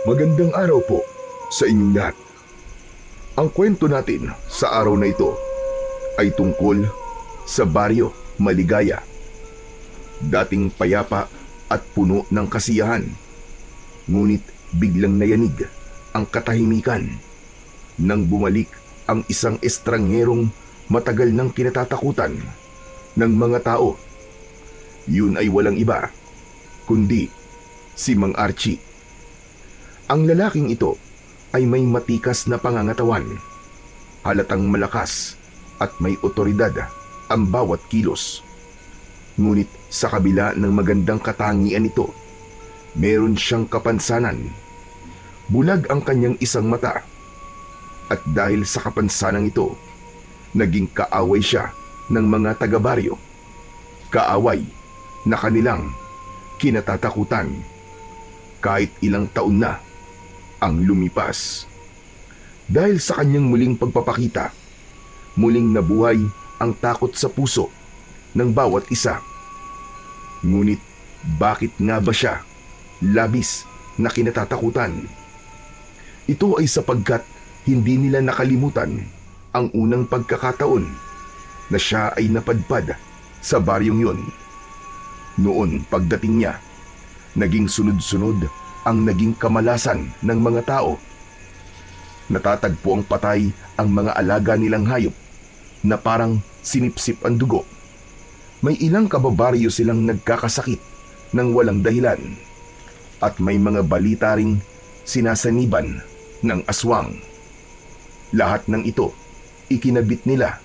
Magandang araw po sa inyong lahat. Ang kwento natin sa araw na ito ay tungkol sa Baryo Maligaya. Dating payapa at puno ng kasiyahan, ngunit biglang nayanig ang katahimikan nang bumalik ang isang estrangherong matagal nang kinatatakutan ng mga tao. Yun ay walang iba kundi si Mang Archie. Ang lalaking ito ay may matikas na pangangatawan, halatang malakas at may otoridad ang bawat kilos. Ngunit sa kabila ng magandang katangian nito, meron siyang kapansanan. Bulag ang kanyang isang mata at dahil sa kapansanan ito, naging kaaway siya ng mga taga-baryo. Kaaway na kanilang kinatatakutan kahit ilang taon na ang lumipas. Dahil sa kanyang muling pagpapakita, muling nabuhay ang takot sa puso ng bawat isa. Ngunit bakit nga ba siya labis na kinatatakutan? Ito ay sapagkat hindi nila nakalimutan ang unang pagkakataon na siya ay napadpad sa baryong yun. Noon pagdating niya, naging sunod-sunod ang naging kamalasan ng mga tao. Natatagpo ang patay ang mga alaga nilang hayop na parang sinipsip ang dugo. May ilang kababaryo silang nagkakasakit ng walang dahilan at may mga balita ring sinasaniban ng aswang. Lahat ng ito ikinabit nila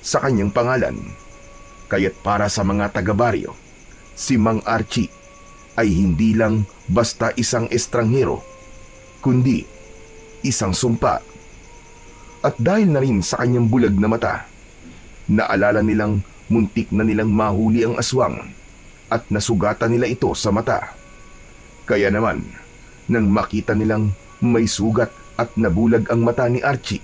sa kanyang pangalan. Kaya't para sa mga taga-baryo, si Mang Archie ay hindi lang basta isang estranghero, kundi isang sumpa. At dahil na rin sa kanyang bulag na mata, naalala nilang muntik na nilang mahuli ang aswang at nasugatan nila ito sa mata. Kaya naman, nang makita nilang may sugat at nabulag ang mata ni Archie,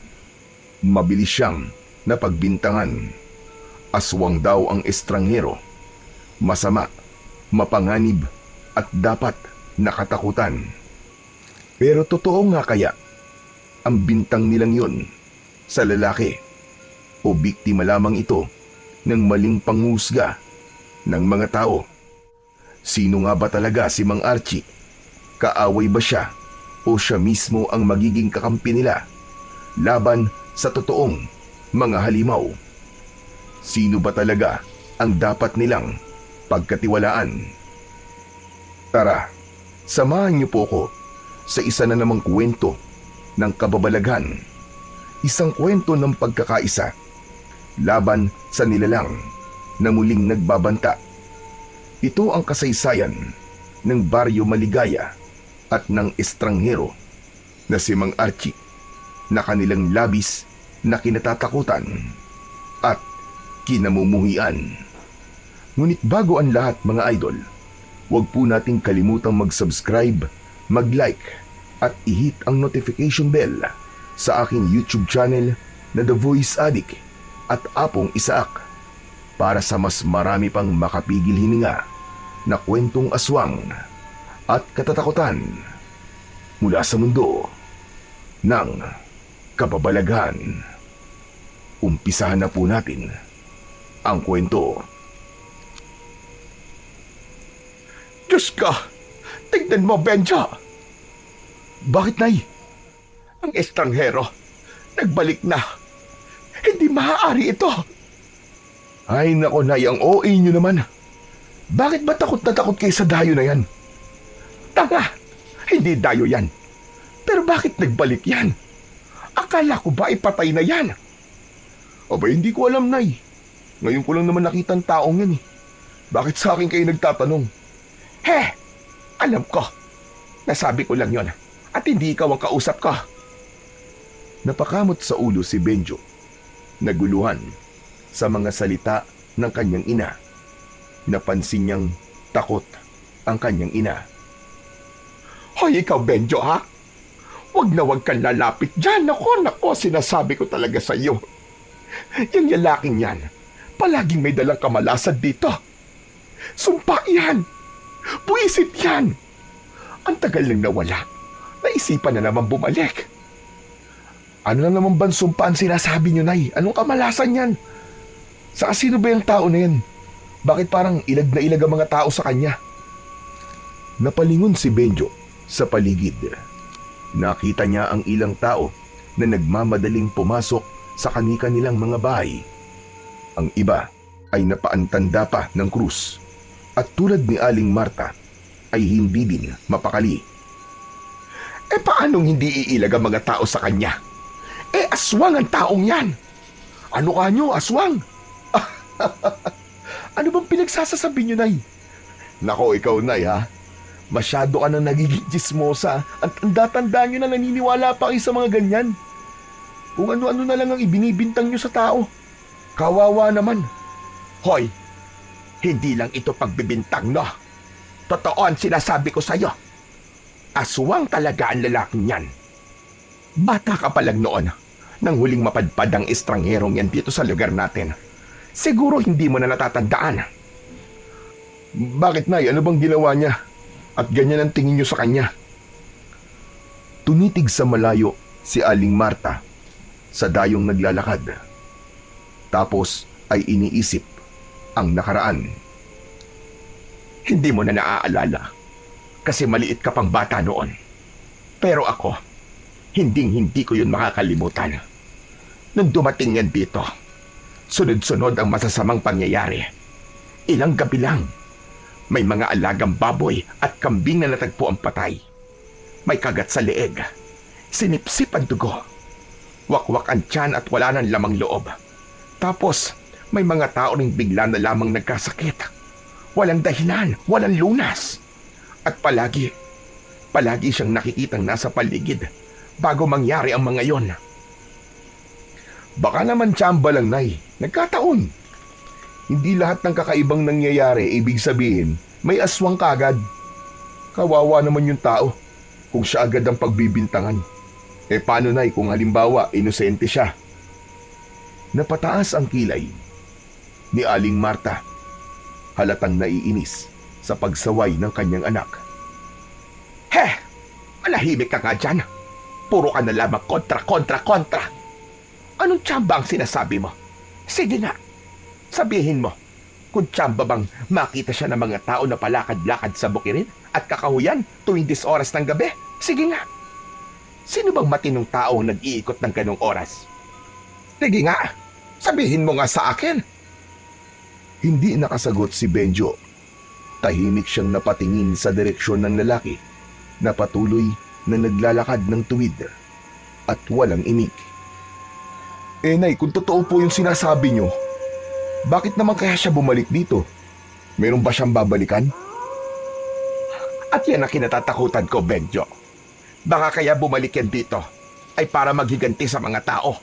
mabilis siyang napagbintangan. Aswang daw ang estranghero, masama, mapanganib at dapat nakatakutan. Pero totoo nga kaya ang bintang nilang yun sa lalaki o biktima lamang ito ng maling panghusga ng mga tao? Sino nga ba talaga si Mang Archie? Kaaway ba siya o siya mismo ang magiging kakampi nila laban sa totoong mga halimaw? Sino ba talaga ang dapat nilang pagkatiwalaan? Tara, samahan niyo po ko sa isa na namang kwento ng kababalaghan. Isang kwento ng pagkakaisa laban sa nilalang na muling nagbabanta. Ito ang kasaysayan ng Baryo Maligaya at ng estranghero na si Mang Archie na kanilang labis na kinatatakutan at kinamumuhian. Ngunit bago ang lahat mga idol, huwag po nating kalimutang mag-subscribe, mag-like at i-hit ang notification bell sa aking YouTube channel na The Voice Addict at Apong Isaak para sa mas marami pang makapigil hininga na kwentong aswang at katatakutan mula sa mundo ng kababalaghan. Umpisahan na po natin ang kwento. Diyos ka! Tignan mo, Benja! Bakit, Nay? Ang estranghero, nagbalik na. Hindi maaari ito. Ay nako, Nay, ang OA nyo naman. Bakit ba takot na takot kayo sa dayo na yan? Tanga! Hindi dayo yan. Pero bakit nagbalik yan? Akala ko ba ipatay na yan? Aba, hindi ko alam, Nay. Ngayon ko lang naman nakita ang taong yan eh. Bakit sa akin kayo nagtatanong? Alam ko. Nasabi ko lang yon at hindi ikaw ang kausap ko. Napakamot sa ulo si Benjo, naguluhan sa mga salita ng kanyang ina. Napansin niyang takot ang kanyang ina. Hoy, ikaw, Benjo, ha? Huwag na huwag kang lalapit dyan. Nako, sinasabi ko talaga sa iyo. Yung lalaking yan, palaging may dalang kamalasan dito. Sumpa yan. Buwisit yan. Ang tagal nang nawala. naisipan na naman bumalik. Ano lang naman bang sumpa ang sinasabi niyo, Nay? Anong kamalasan yan? Sa sino ba yung tao na yan? Bakit parang ilag na ilag ang mga tao sa kanya? Napalingon si Benjo sa paligid. Nakita niya ang ilang tao na nagmamadaling pumasok sa kani-kanilang mga bahay. Ang iba ay napaantanda pa ng krus at tulad ni Aling Marta ay hindi din mapakali. Paanong hindi iilag ang mga tao sa kanya? Aswang ang taong yan. Ano ka nyo, aswang? Ano bang pinagsasasabi nyo, Nay? Nako, ikaw, Nay, ha? Masyado ka nang nagiging chismosa at tanda-tanda nyo na naniniwala pa kayo sa mga ganyan. Kung ano-ano na lang ang ibinibintang nyo sa tao. Kawawa naman. Hoy, hindi lang ito pagbibintang, no? Totoo ang sinasabi ko sa'yo. Aswang talaga ang lalaking yan. Bata ka pa lang noon nang huling mapadpad ang estrangherong yan dito sa lugar natin. Siguro hindi mo na natatandaan. Bakit, Nay? Ano bang ginawa niya? At ganyan ang tingin niyo sa kanya? Tunitig sa malayo si Aling Marta sa dayong naglalakad. Tapos ay iniisip ang nakaraan. Hindi mo na naaalala kasi maliit ka pang bata noon. Pero ako, hindi ko yun makakalimutan. Nung dumating yan dito, sunod-sunod ang masasamang pangyayari. Ilang gabi lang, may mga alagang baboy at kambing na natagpo ang patay. May kagat sa leeg, sinipsip ang dugo, wakwak ang tiyan at wala nang lamang loob. Tapos, may mga tao ring bigla na lamang nagkasakit. Walang dahilan, walang lunas. At palagi siyang nakikitang nasa paligid bago mangyari ang mga yon. Baka naman tsamba lang, Nay. Nagkataon. Hindi lahat ng kakaibang nangyayari ibig sabihin may aswang kagad. Kawawa naman yung tao kung siya agad ang pagbibintangan. Paano, Nay, kung halimbawa inosente siya? Napataas ang kilay ni Aling Marta. Halatang naiinis sa pagsaway ng kanyang anak. Malahimik ka nga dyan. Puro ka na lamang kontra. Anong tsamba ang sinasabi mo? Sige na, sabihin mo, kung tsamba bang makita siya ng mga tao na palakad-lakad sa bukirin at kakahuyan tuwing 10 oras ng gabi? Sige nga. Sino bang matinong tao nag-iikot ng ganong oras? Sige nga, sabihin mo nga sa akin. Hindi nakasagot si Benjo. Tahimik siyang napatingin sa direksyon ng lalaki na patuloy na naglalakad ng tuwid at walang imik. Nay, kung totoo po yung sinasabi niyo, bakit naman kaya siya bumalik dito? Meron ba siyang babalikan? At yan ang kinatatakutan ko, Benjo. Baka kaya bumalik yan dito ay para maghiganti sa mga tao.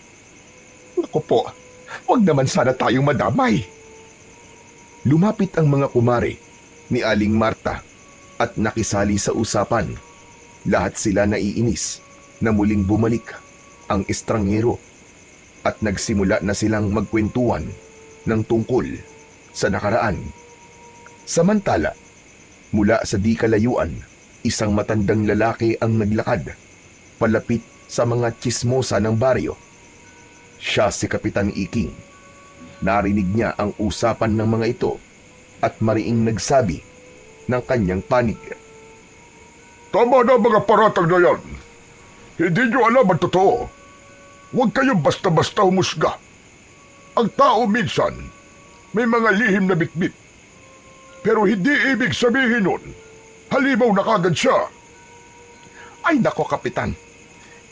Naku po, huwag naman sana tayong madamay. Lumapit ang mga kumare ni Aling Marta at nakisali sa usapan. Lahat sila naiinis na muling bumalik ang estranghero at nagsimula na silang magkwentuhan ng tungkol sa nakaraan. Samantala, mula sa di kalayuan, isang matandang lalaki ang naglakad palapit sa mga tsismosa ng baryo. Siya si Kapitan Iking. Narinig niya ang usapan ng mga ito at mariing nagsabi ng kanyang panig. Tama na mga paratang na yan. Hindi nyo alam ang totoo. Huwag kayong basta-basta humusga. Ang tao minsan may mga lihim na bitbit. Pero hindi ibig sabihin nun, halimaw na kagad siya. Ay nako, Kapitan.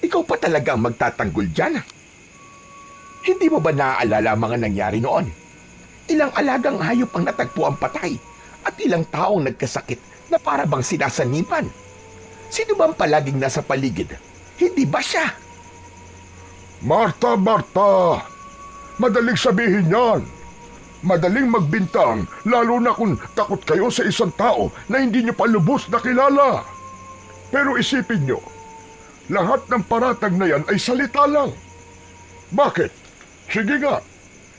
Ikaw pa talaga ang magtatanggol dyan. Hindi mo ba naaalala ang mga nangyari noon? Ilang alagang hayop ang natagpo ang patay at ilang taong nagkasakit na para bang sinasanipan. Sino ba ang palaging nasa paligid? Hindi ba siya? Marta, madaling sabihin yan. Madaling magbintang, lalo na kung takot kayo sa isang tao na hindi nyo pa lubos na kilala. Pero isipin nyo, lahat ng paratag na yan ay salita lang. Bakit? Sige nga,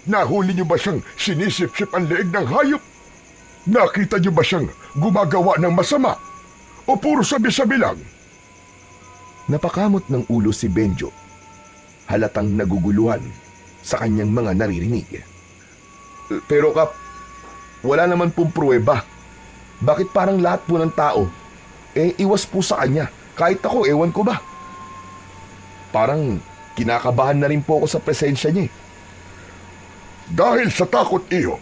nahuli nyo ba siyang sinisip-sip ang leeg ng hayop? Nakita nyo ba siyang gumagawa ng masama? O puro sabi-sabi lang? Napakamot ng ulo si Benjo. Halatang naguguluhan sa kanyang mga naririnig. Pero Kap, wala naman pong pruweba. Bakit parang lahat po ng tao, iwas po sa kanya? Kahit ako, ewan ko ba? Parang kinakabahan na rin po ako sa presensya niya. Dahil sa takot iyo.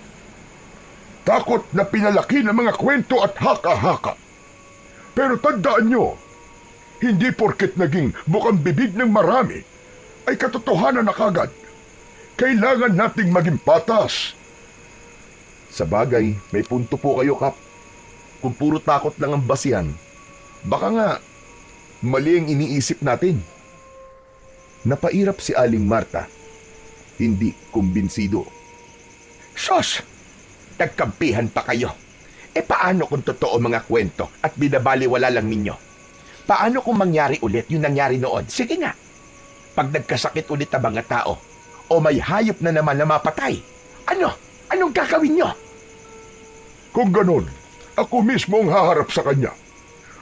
Takot na pinalaki ng mga kwento at haka-haka. Pero tandaan nyo, hindi porket naging bukang bibig ng marami, ay katotohanan na kagad. Kailangan nating maging patas. Sa bagay, may punto po kayo, Kap. Kung puro takot lang ang basihan, baka nga mali ang iniisip natin. Napairap si Aling Marta. Hindi kumbinsido. Sos! Nagkampihan pa kayo. Paano kung totoo mga kwento at binabaliwala lang ninyo? Paano kung mangyari ulit yung nangyari noon? Sige nga. Pag nagkasakit ulit ang mga tao o may hayop na naman na mapatay, anong gagawin nyo? Kung ganon, ako mismo ang haharap sa kanya.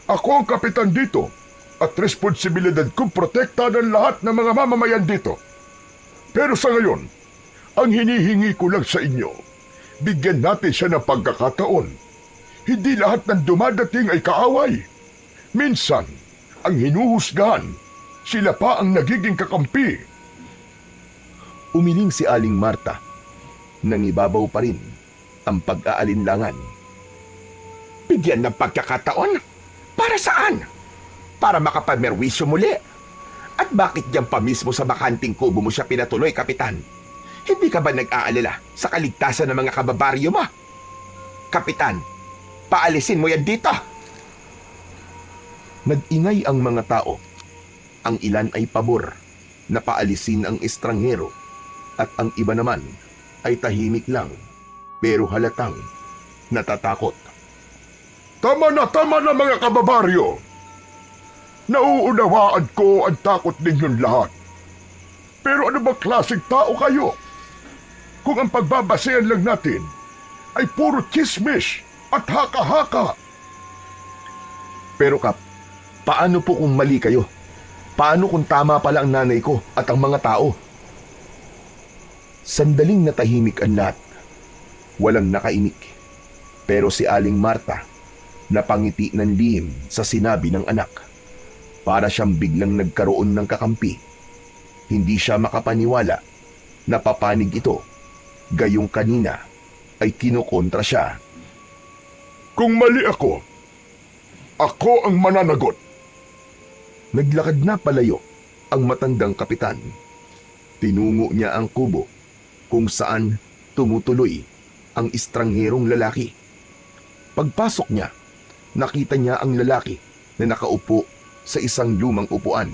Ako ang kapitan dito at responsibilidad kong protektahan ang lahat ng mga mamamayan dito. Pero sa ngayon, ang hinihingi ko lang sa inyo, bigyan natin siya ng pagkakataon. Hindi lahat ng dumadating ay kaaway. Minsan, ang hinuhusgahan, sila pa ang nagiging kakampi. Umiling si Aling Marta. Nangibabaw pa rin ang pag-aalinlangan. Bigyan ng pagkakataon? Para saan? Para makapamerwisyo muli? At bakit diyan pa mismo sa bakanting kubo mo siya pinatuloy, Kapitan? Hindi ka ba nag-aalala sa kaligtasan ng mga kababaryo mo? Kapitan, paalisin mo yan dito! Nag-ingay ang mga tao. Ang ilan ay pabor na paalisin ang estranghero at ang iba naman ay tahimik lang pero halatang natatakot. Tama na mga kababaryo! Nauunawaan ko ang takot ninyong lahat. Pero ano ba klaseng tao kayo? Kung ang pagbabasehan lang natin ay puro chismis at haka-haka. Pero Kap, paano po kung mali kayo? Paano kung tama pala ang nanay ko at ang mga tao? Sandaling natahimik ang lahat. Walang nakaimik. Pero si Aling Marta napangiti ng lihim sa sinabi ng anak. Para siyang biglang nagkaroon ng kakampi. Hindi siya makapaniwala na papanig ito. Gayong kanina ay kinukontra siya. Kung mali ako ang mananagot. Naglakad na palayo ang matandang kapitan. Tinungo niya ang kubo kung saan tumutuloy ang estrangherong lalaki. Pagpasok niya, nakita niya ang lalaki na nakaupo sa isang lumang upuan.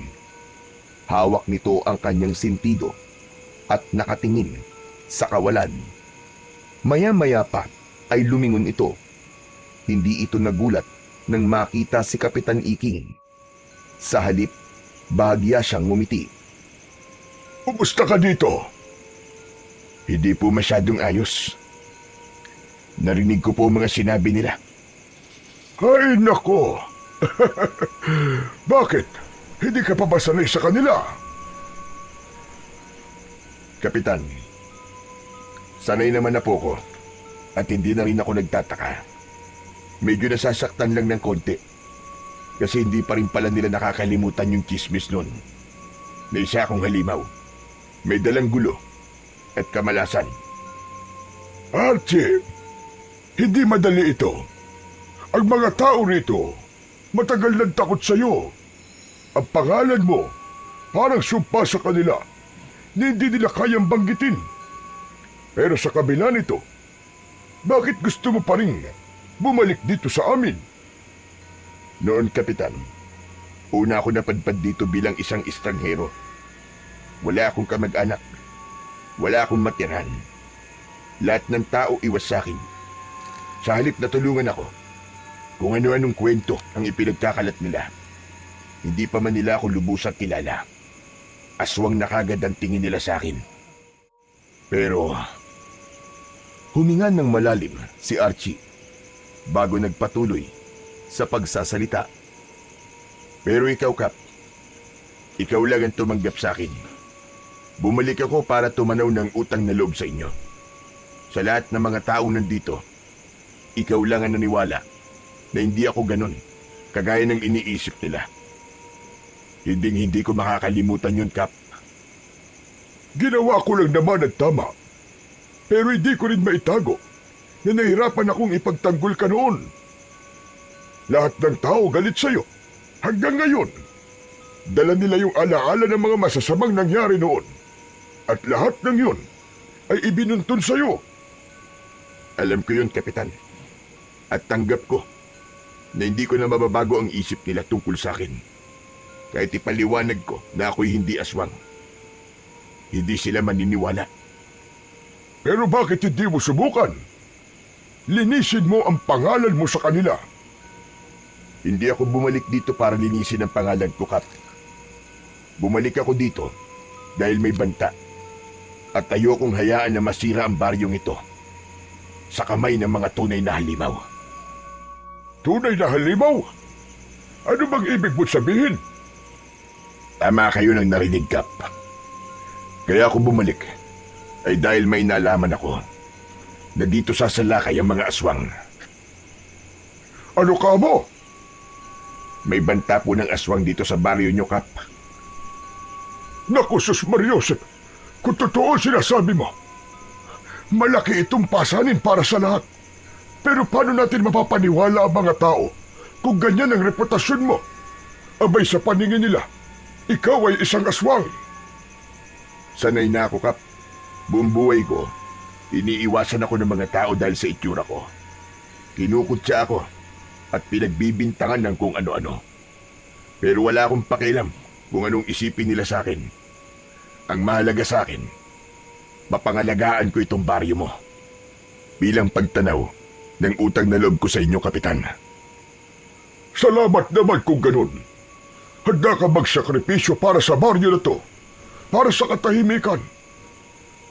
Hawak nito ang kanyang sintido at nakatingin sa kawalan. Maya-maya pa ay lumingon ito. Hindi ito nagulat nang makita si Kapitan Iking. Sa halip, bahagya siyang ngumiti. Kumusta ka dito? Hindi po masyadong ayos. Narinig ko po mga sinabi nila. Ay nako! Bakit? Hindi ka pa ba sanay sa kanila? Kapitan, sanay naman na po ko at hindi na rin ako nagtataka. Medyo nasasaktan lang ng konti kasi hindi pa rin pala nila nakakalimutan yung chismis nun. May isa akong halimaw, may dalang gulo at kamalasan. Archie, hindi madali ito. Ang mga tao rito, matagal nang takot sa'yo. Ang pangalan mo, parang sumpa sa kanila. Hindi nila kayang banggitin. Pero sa kabila nito, bakit gusto mo pa rin bumalik dito sa amin? Noon, Kapitan, una ako napadpad dito bilang isang estranghero. Wala akong kamag-anak. Wala akong matirahan. Lahat ng tao iwas sa akin. Sa halip na tulungan ako, kung ano-anong kwento ang ipinagkakalat nila. Hindi pa man nila ako lubusang kilala. Aswang na kagad ang tingin nila sa akin. Pero huminga ng malalim si Archie bago nagpatuloy sa pagsasalita. Pero ikaw, Kap, Ikaw lang ang tumanggap sa akin. Bumalik ako para tumanaw ng utang na loob sa inyo. Sa lahat ng mga taong nandito, ikaw lang ang naniwala na hindi ako ganun, kagaya ng iniisip nila. Hindi ko makakalimutan yun, Kap. Ginawa ko lang naman ang tama. Pero hindi ko rin maitago na nahirapan akong ipagtanggol ka noon. Lahat ng tao galit sa'yo. Hanggang ngayon, dala nila yung alaala ng mga masasamang nangyari noon. At lahat ng yun ay ibinuntun sa'yo. Alam ko yun, Kapitan. At tanggap ko na hindi ko na mababago ang isip nila tungkol sa akin. Kahit ipaliwanag ko na ako'y hindi aswang. Hindi sila maniniwala. Pero bakit hindi mo subukan? Linisin mo ang pangalan mo sa kanila. Hindi ako bumalik dito para linisin ang pangalan ko, Kap. Bumalik ako dito dahil may banta. At ayokong hayaan na masira ang baryong ito sa kamay ng mga tunay na halimaw. Tunay na halimaw? Ano bang ibig mo sabihin? Tama kayo ng narinig, Kap. Kaya ako bumalik ay dahil may nalaman ako na dito sasalakay ang mga aswang. Ano ka mo? May banta po ng aswang dito sa baryo nyo, Kap. Naku, Sus Mariosep, kung totoo sinasabi mo, malaki itong pasanin para sa lahat. Pero paano natin mapapaniwala ang mga tao kung ganyan ang reputasyon mo? Abay sa paningin nila, ikaw ay isang aswang. Sanay na ako, Kap. Buong buhay ko, iniiwasan ako ng mga tao dahil sa itsura ko. Kinukutsa ako at pinagbibintangan ng kung ano-ano. Pero wala akong pakialam kung anong isipin nila sa akin. Ang mahalaga sa akin, mapangalagaan ko itong baryo mo bilang pagtanaw ng utang na loob ko sa inyo, Kapitan. Salamat naman kung ganun. Handa ka magsakripisyo para sa baryo na to, para sa katahimikan.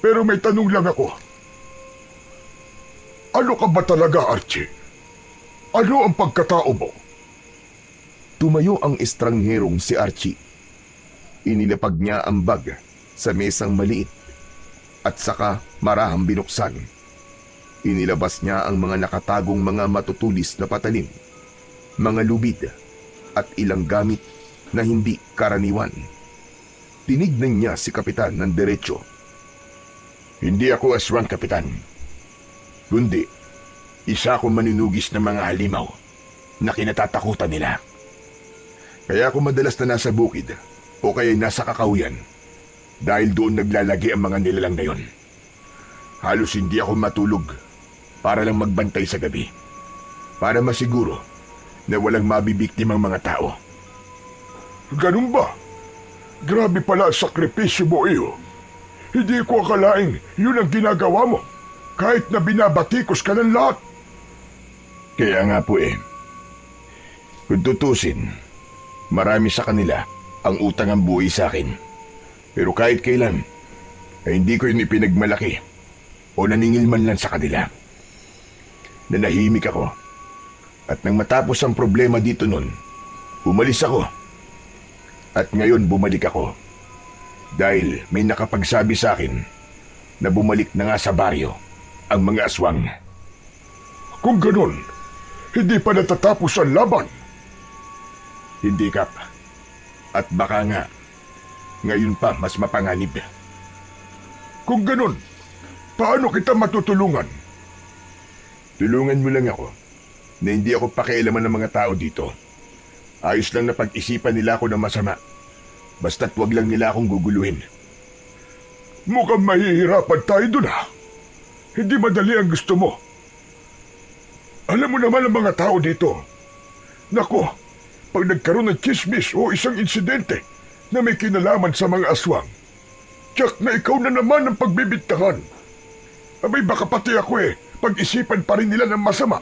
Pero may tanong lang ako. Ano ka ba talaga, Archie? Ano ang pagkatao mo? Tumayo ang estrangherong si Archie. Inilapag niya ang bag sa mesang maliit at saka marahang binuksan. Inilabas niya ang mga nakatagong mga matutulis na patalim, mga lubid at ilang gamit na hindi karaniwan. Tinignan niya si Kapitan ng diretso. Hindi ako aswang, Kapitan. Kundi, isa akong maninugis ng mga halimaw na kinatatakutan nila. Kaya ako madalas na nasa bukid o kaya nasa kakahuyan dahil doon naglalagi ang mga nilalang na yon. Halos hindi ako matulog para lang magbantay sa gabi, para masiguro na walang mabibiktimang mga tao. Ganun ba? Grabe pala ang sakripisyo mo, iyo. Hindi ko akalaing yun ang ginagawa mo, kahit na binabatikos ka ng lahat. Kaya nga po kung tutusin, marami sa kanila ang utang ang buhay sa akin. Pero kahit kailan, ay hindi ko yun ipinagmalaki o naningil man lang sa kanila. Nanahimik ako. At nang matapos ang problema dito nun, umalis ako. At ngayon bumalik ako. Dahil may nakapagsabi sa akin na bumalik na nga sa baryo ang mga aswang. Kung ganun, hindi pa natatapos ang laban. Hindi, Kap. At baka nga, ngayon pa mas mapanganib. Kung ganun, paano kita matutulungan? Tulungan mo lang ako na hindi ako pakialaman ng mga tao dito. Ayos lang na pag-isipan nila ako ng masama. Basta't wag lang nila akong guguluhin. Mukhang mahihirapan tayo dun, ha? Hindi madali ang gusto mo. Alam mo naman ang mga tao dito. Nako, pag nagkaroon ng chismis o isang insidente na may kinalaman sa mga aswang, tiyak na ikaw na naman ang pagbibintangan. Abay baka pati ako pag-isipan pa rin nila ng masama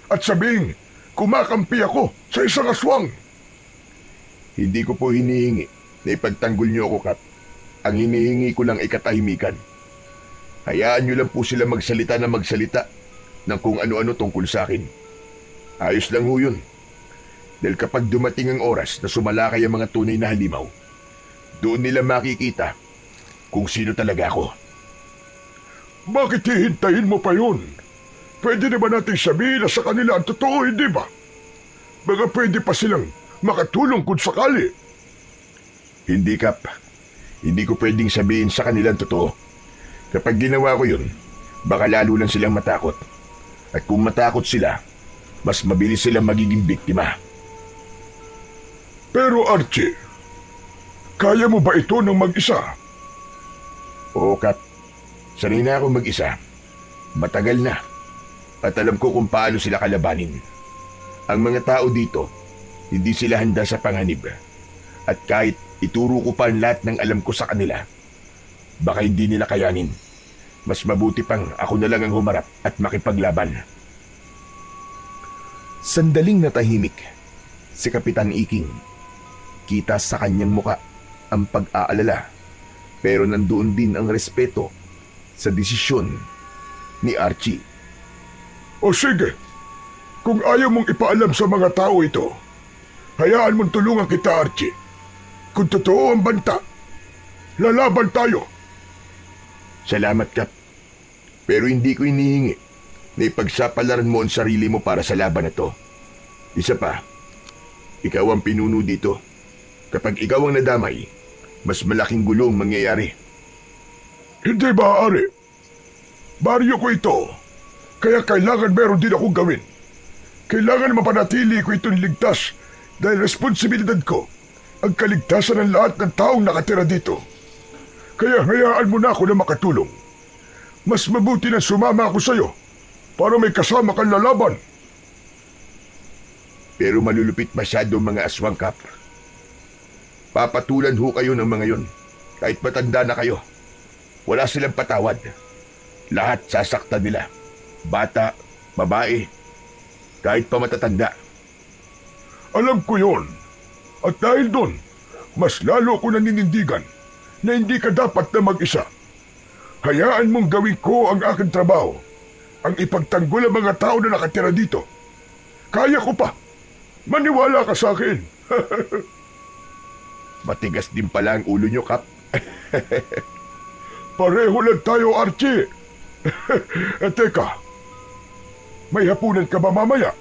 at sabihin, kumakampi ako sa isang aswang. Hindi ko po hinihingi na ipagtanggol niyo ako, Kap. Ang hinihingi ko lang ay katahimikan. Hayaan niyo lang po sila magsalita na magsalita ng kung ano-ano tungkol sa akin. Ayos lang ho yun. Dahil kapag dumating ang oras na sumalakay ang mga tunay na halimaw, Doon nila makikita kung sino talaga ako. Bakit hihintayin mo pa yun? Pwede na ba natin sabihin na sa kanila ang totoo, hindi ba? Baka pwede pa silang makatulong kung sakali. Hindi, Kap. Hindi ko pwedeng sabihin sa kanila ang totoo. Kapag ginawa ko yun, baka lalo lang silang matakot. At kung matakot sila, mas mabilis silang magiging biktima. Pero Archie, kaya mo ba ito ng mag-isa? Oo, Kap. Sanay na ako mag-isa. Matagal na. At alam ko kung paano sila kalabanin. Ang mga tao dito, hindi sila handa sa panganib. At kahit ituro ko pa ang lahat ng alam ko sa kanila, baka hindi nila kayanin. Mas mabuti pang ako na lang ang humarap at makipaglaban. Sandaling natahimik si Kapitan Iking. Kita sa kanyang muka ang pag-aalala, pero nandoon din ang respeto sa desisyon ni Archie. O sige, kung ayaw mong ipaalam sa mga tao ito, hayaan mong tulungan kita, Archie. Kung totoo ang banta, lalaban tayo. Salamat, Kap. Pero hindi ko inihingi na ipagsapalaran mo ang sarili mo para sa laban na to. Isa pa, ikaw ang pinuno dito. Kapag ikaw ang nadamay, mas malaking gulong mangyayari. Hindi maaari. Baryo ko ito, kaya kailangan meron din akong gawin. Kailangan mapanatili ko itong ligtas dahil responsibilidad ko ang kaligtasan ng lahat ng taong nakatira dito. Kaya hayaan mo na ako na makatulong. Mas mabuti na sumama ako sa'yo para may kasama kang lalaban. Pero malulupit masyado ang mga aswang, Kap. Papatulan ho kayo ng mga yon. Kahit matanda na kayo. Wala silang patawad. Lahat sasaktan nila. Bata, babae, kahit pa matatanda. Alam ko yon. At dahil doon, mas lalo ko naninindigan na hindi ka dapat na mag-isa. Hayaan mong gawin ko ang aking trabaho, ang ipagtanggol ang mga tao na nakatira dito. Kaya ko pa. Maniwala ka sa akin. Matigas din pala ang ulo nyo, Kap. Pareho lang tayo, Archie. Teka, may hapunan ka ba mamaya?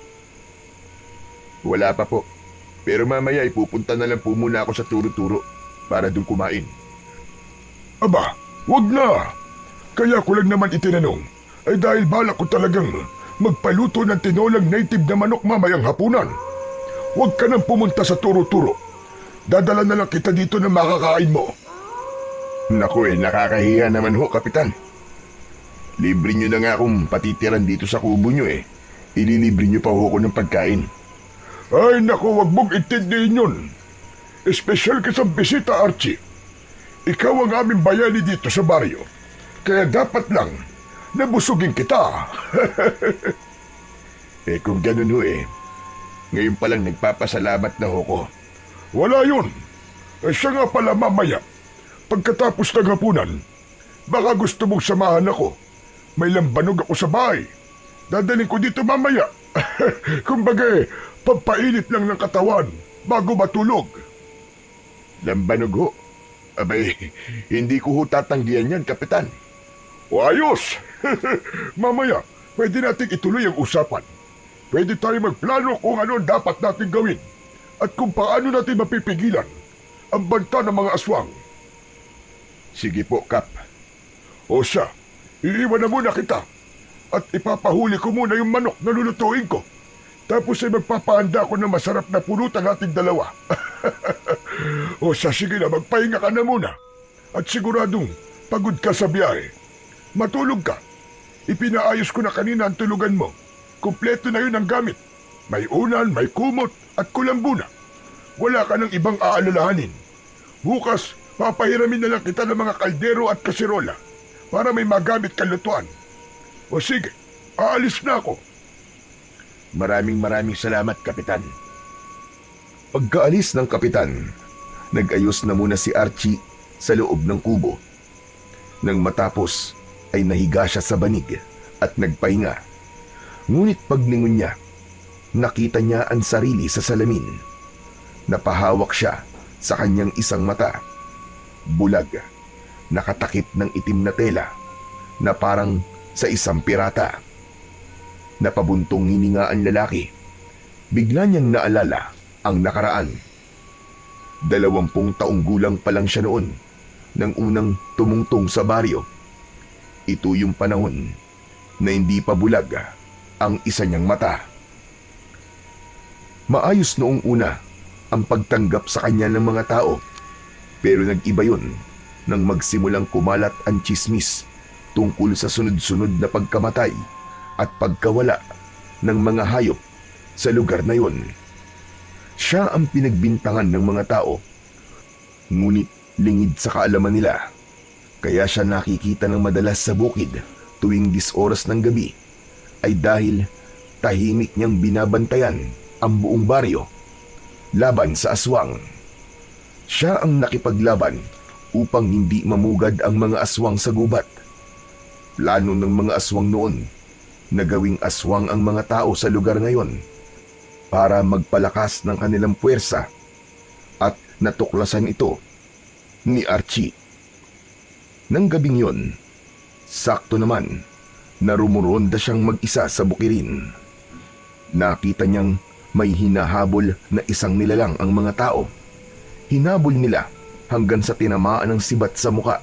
Wala pa po. Pero mamaya ipupunta na lang po muna ako sa turo-turo para doon kumain. Aba, wag na. Kaya ko lang naman itinanong ay dahil balak ko talagang magpaluto ng tinolang native na manok mamayang hapunan. Huwag ka nang pumunta sa turo-turo. Dadala na lang kita dito na makakain mo. Naku nakakahiya naman ho, Kapitan. Libre nyo na nga akong patitiran dito sa kubo nyo eh. Ililibre nyo pa ho ko ng pagkain. Ay naku, wag mong intindihin yun. Espesyal ka sa bisita, Archie. Ikaw ang aming bayani dito sa baryo. Kaya dapat lang nabusugin kita. Kung ganun ho ngayon palang nagpapasalamat na ho ko. Wala yun. Siya nga pala mamaya. Pagkatapos ng hapunan, baka gusto mong samahan ako. May lambanog ako sa bahay. Dadaling ko dito mamaya. Kumbaga, pampainit lang ng katawan bago matulog. Lambanog ho? Abay, hindi ko ho tatanggihan yan, Kapitan. O ayos! Mamaya, pwede nating ituloy ang usapan. Pwede tayo magplano kung ano ang dapat natin gawin at kung paano natin mapipigilan ang banta ng mga aswang. Sige po, Kap. O siya, iiwan na muna kita at ipapahuli ko muna yung manok na lulutuin ko. Tapos ay magpapahanda ko ng masarap na pulutan nating dalawa. O siya, sige na, magpahinga ka na muna. At siguradong pagod ka sa biyahe. Matulog ka. Ipinaayos ko na kanina ang tulugan mo. Kumpleto na yun ang gamit. May unan, may kumot at kulambo na. Wala ka ng ibang aalalahanin. Bukas, papahiramin na lang kita ng mga kaldero at kasirola para may magamit kang lutuan. O sige, aalis na ako. Maraming salamat, Kapitan. Pagkaalis ng kapitan, nag-ayos na muna si Archie sa loob ng kubo. Nang matapos ay nahiga siya sa banig at nagpahinga. Ngunit paglingon niya, nakita niya ang sarili sa salamin. Napahawak siya sa kanyang isang mata bulag, nakatakip ng itim na tela na parang sa isang pirata. Napabuntong hininga ang lalaki. Bigla niyang naalala ang nakaraan. 20 taong gulang pa lang siya noon nang unang tumungtong sa baryo. Ito yung panahon na hindi pa bulag ang isa niyang mata. Maayos noong una ang pagtanggap sa kanya ng mga tao, pero nag-iba yun nang magsimulang kumalat ang tsismis tungkol sa sunod-sunod na pagkamatay at pagkawala ng mga hayop sa lugar na yon. Siya ang pinagbintangan ng mga tao, ngunit lingid sa kaalaman nila. Kaya siya nakikita ng madalas sa bukid tuwing 10 oras ng gabi ay dahil tahimik niyang binabantayan ang buong baryo laban sa aswang. Siya ang nakipaglaban upang hindi mamugad ang mga aswang sa gubat. Plano ng mga aswang noon na gawing aswang ang mga tao sa lugar ngayon para magpalakas ng kanilang puwersa, at natuklasan ito ni Archie. Nang gabing yon, sakto naman na rumuronda siyang mag-isa sa bukirin. Nakita niyang may hinahabol na isang nilalang ang mga tao. Hinabol nila hanggang sa tinamaan ng sibat sa muka.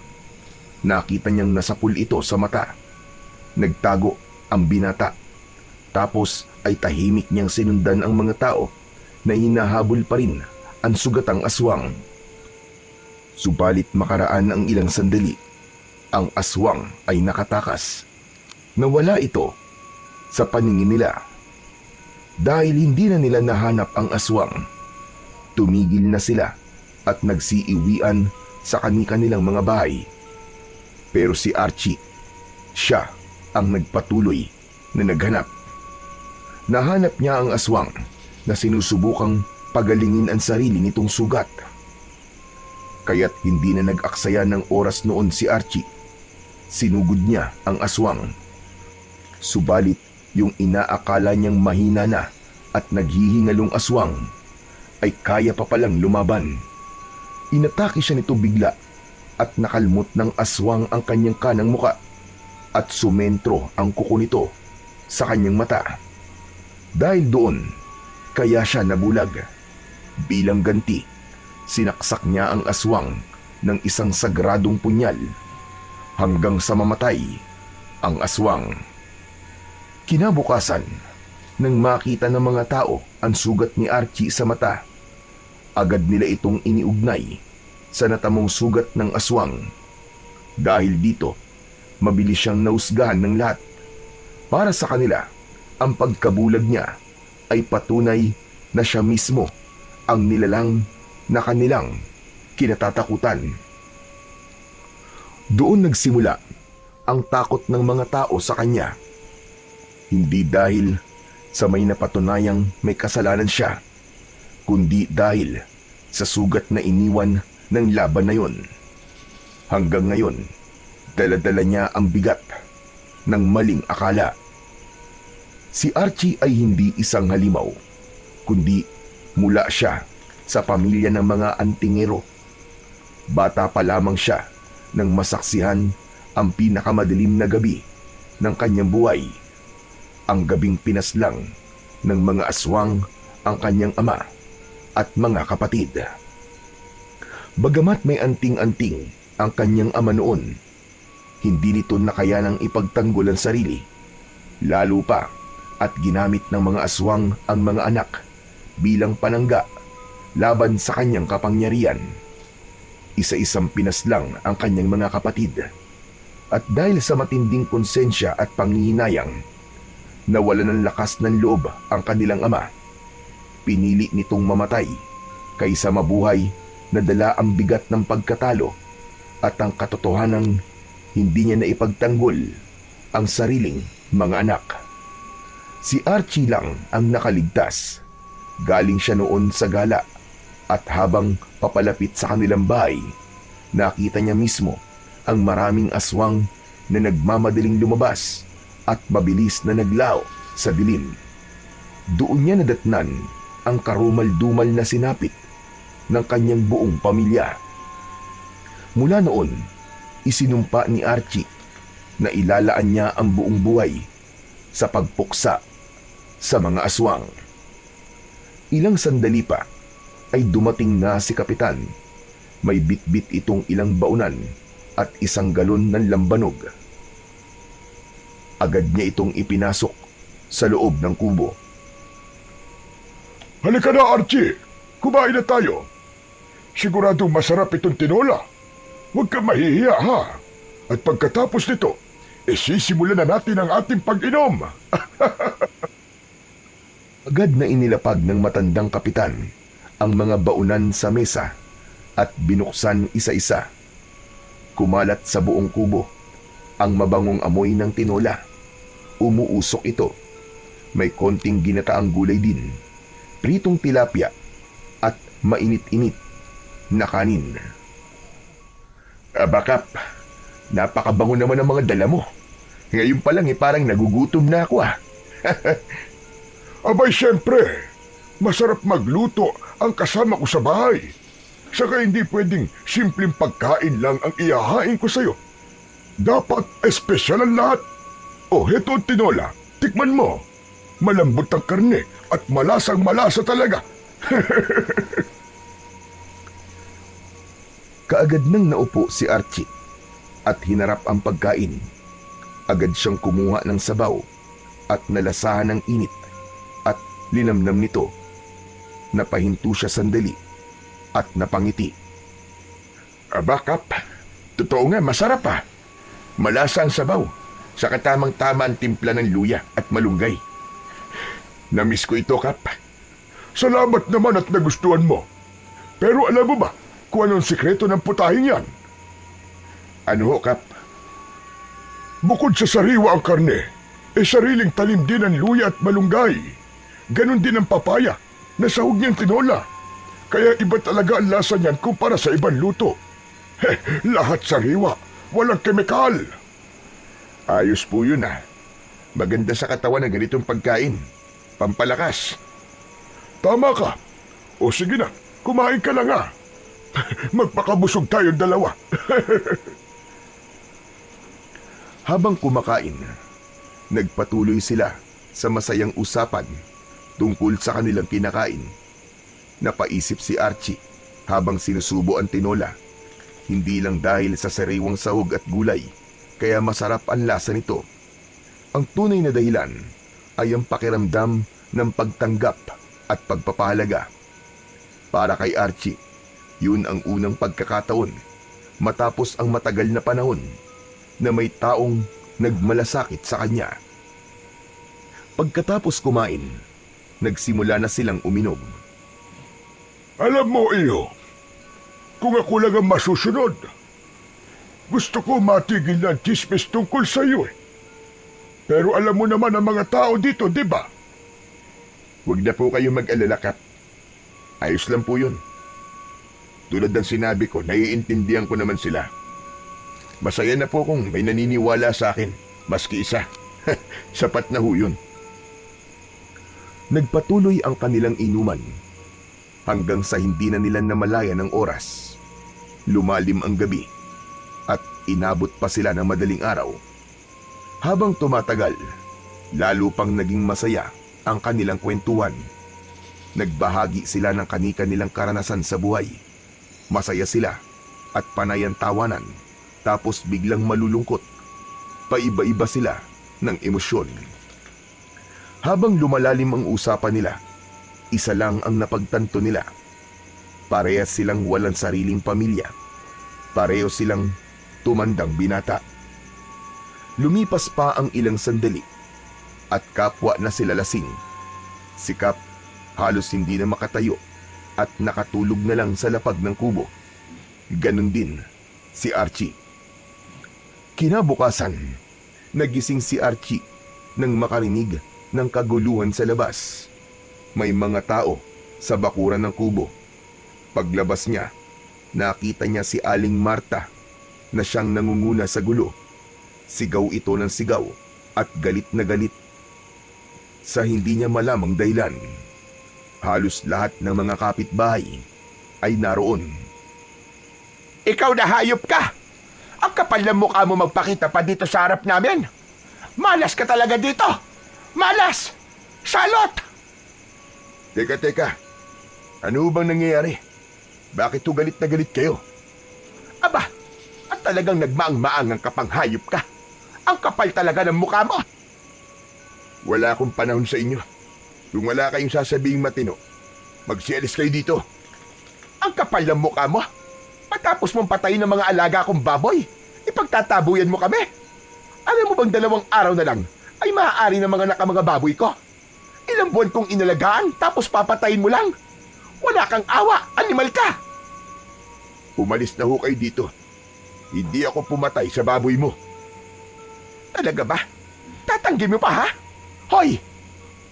Nakita niyang nasapul ito sa mata. Nagtago ang binata. Tapos ay tahimik niyang sinundan ang mga tao na hinahabol pa rin ang sugatang aswang. Subalit makaraan ang ilang sandali, ang aswang ay nakatakas. Nawala ito sa paningin nila. Dahil hindi na nila nahanap ang aswang, tumigil na sila at nagsiiwian sa kani-kanilang mga bahay. Pero si Archie, siya ang nagpatuloy na naghanap. Nahanap niya ang aswang na sinusubukang pagalingin ang sarili nitong sugat. Kaya't hindi na nag-aksaya ng oras noon si Archie. Sinugod niya ang aswang. Subalit yung inaakala niyang mahina na at naghihingalong aswang ay kaya pa palang lumaban. Inatake siya nito bigla at nakalmot ng aswang ang kanyang kanang muka at sumentro ang kuko nito sa kanyang mata. Dahil doon, kaya siya nabulag. Bilang ganti, sinaksak niya ang aswang ng isang sagradong punyal hanggang sa mamatay ang aswang. Kinabukasan, nang makita ng mga tao ang sugat ni Archie sa mata, agad nila itong iniugnay sa natamong sugat ng aswang. Dahil dito, mabilis siyang nausgahan ng lahat. Para sa kanila, ang pagkabulag niya ay patunay na siya mismo ang nilalang na kanilang kinatatakutan. Doon nagsimula ang takot ng mga tao sa kanya. Hindi dahil sa may napatunayang may kasalanan siya, kundi dahil sa sugat na iniwan ng laban na yon. Hanggang ngayon, dala-dala niya ang bigat ng maling akala. Si Archie ay hindi isang halimaw, kundi mula siya sa pamilya ng mga antingero. Bata pa lamang siya nang masaksihan ang pinakamadilim na gabi ng kanyang buhay, ang gabing pinaslang ng mga aswang ang kanyang ama at mga kapatid. Bagamat may anting-anting ang kanyang ama noon, hindi nito nakayanang ipagtanggol ang sarili, lalo pa at ginamit ng mga aswang ang mga anak bilang panangga laban sa kanyang kapangyarihan. Isa-isang pinaslang ang kanyang mga kapatid, at dahil sa matinding konsensya at panghihinayang, nawalan ng lakas ng loob ang kanilang ama. Pinili nitong mamatay kaysa mabuhay na dala ang bigat ng pagkatalo at ang katotohanang hindi niya naipagtanggol ang sariling mga anak. Si Archie lang ang nakaligtas. Galing siya noon sa gala at habang papalapit sa kanilang bahay, nakita niya mismo ang maraming aswang na nagmamadaling lumabas at mabilis na naglaho sa dilim. Doon niya nadatnan ang karumal-dumal na sinapit ng kanyang buong pamilya. Mula noon, isinumpa ni Archie na ilalaan niya ang buong buhay sa pagpuksa sa mga aswang. Ilang sandali pa ay dumating na si Kapitan. May bitbit itong ilang baunan at isang galon ng lambanog. Agad niya itong ipinasok sa loob ng kubo. Halika na, Archie. Kumain na tayo. Siguradong masarap itong tinola. Huwag kang mahihiya, ha? At pagkatapos nito, sisimulan na natin ang ating pag-inom. Agad na inilapag ng matandang kapitan ang mga baunan sa mesa at binuksan isa-isa. Kumalat sa buong kubo ang mabangong amoy ng tinola. Umuusok ito. May konting ginataang gulay din, pritong tilapia at mainit-init na kanin. Bakap, napakabango naman ang mga dala mo. Ngayon pa lang parang nagugutom na ako Abay, siyempre. Masarap magluto ang kasama ko sa bahay. Saka hindi pwedeng simpleng pagkain lang ang ihahain ko sa'yo. Dapat espesyal ang lahat. O, heto ang tinola. Tikman mo. Malambot ang karne at malasang malasa talaga. Kaagad nang naupo si Archie at hinarap ang pagkain. Agad siyang kumuha ng sabaw at nalasahan ng init at linamnam nito. Napahinto siya sandali at napangiti. Bakap, totoo nga, masarap pa. Malasa ang sabaw, sa katamang-tama ang timpla ng luya at malunggay. Namiss ko ito, Kap. Salamat naman at nagustuhan mo. Pero alam mo ba kung anong sikreto ng putahing yan? Ano ho, Kap? Bukod sa sariwa ang karne, sariling talim din ang luya at malunggay. Ganon din ang papaya na sahog niyang tinola. Kaya iba talaga ang lasa niyan kumpara sa ibang luto. Lahat sariwa, walang kemikal. Ayos po yun Maganda sa katawan ng ganitong pagkain. Pampalakas. Tama ka. O sige na, kumain ka na. Magpakabusog tayong dalawa. Habang kumakain, nagpatuloy sila sa masayang usapan tungkol sa kanilang kinakain. Napaisip si Archie habang sinusubo ang tinola. Hindi lang dahil sa sariwang sahog at gulay, kaya masarap ang lasa nito. Ang tunay na dahilan ay ang pakiramdam ng pagtanggap at pagpapahalaga. Para kay Archie, yun ang unang pagkakataon matapos ang matagal na panahon na may taong nagmalasakit sa kanya. Pagkatapos kumain, nagsimula na silang uminom. Alam mo, iyo, kung ako lang ang masusunod, gusto ko matigil na ang chismis tungkol sa iyo. Pero alam mo naman ang mga tao dito, di ba? Huwag na po kayong mag-alala, Kap. Ayos lang po yun. Tulad ng sinabi ko, naiintindihan ko naman sila. Masaya na po kung may naniniwala sa akin, maski isa. Sapat na ho yun. Nagpatuloy ang kanilang inuman hanggang sa hindi na nila namalayan ng oras. Lumalim ang gabi at inabot pa sila ng madaling araw. Habang tumatagal, lalo pang naging masaya ang kanilang kwentuhan. Nagbahagi sila ng kani-kanilang karanasan sa buhay. Masaya sila at panay ang tawanan, tapos biglang malulungkot. Paiba-iba sila ng emosyon. Habang lumalalim ang usapan nila, isa lang ang napagtanto nila. Parehas silang walang sariling pamilya. Pareho silang tumandang binata. Lumipas pa ang ilang sandali at kapwa na sila lasing. Si Kap halos hindi na makatayo at nakatulog na lang sa lapag ng kubo. Ganon din si Archie. Kinabukasan, nagising si Archie nang makarinig ng kaguluhan sa labas. May mga tao sa bakuran ng kubo. Paglabas niya, nakita niya si Aling Marta na siyang nangunguna sa gulo. Sigaw ito ng sigaw at galit na galit. Sa hindi niya malamang dahilan, halos lahat ng mga kapitbahay ay naroon. Ikaw na hayop ka! Ang kapal ng mukha mo magpakita pa dito sa harap namin! Malas ka talaga dito! Malas! Salot! Teka. Ano bang nangyayari? Bakit to galit na galit kayo? Aba, at talagang nagmaang-maang ang kapanghayop ka. Ang kapal talaga ng mukha mo. Wala akong panahon sa inyo. Kung wala kayong sasabing matino, magsialis kayo dito. Ang kapal ng mukha mo. Matapos mong patayin ng mga alaga kong baboy, ipagtatabuyan mo kami. Alam mo bang 2 araw na lang ay maaari ng mga nakamanga baboy ko? Ilang buwan kong inalagaan tapos papatayin mo lang. Wala kang awa, animal ka. Umalis na ho kayo dito. Hindi ako pumatay sa baboy mo. Talaga ba? Tatanggi mo pa, ha? Hoy!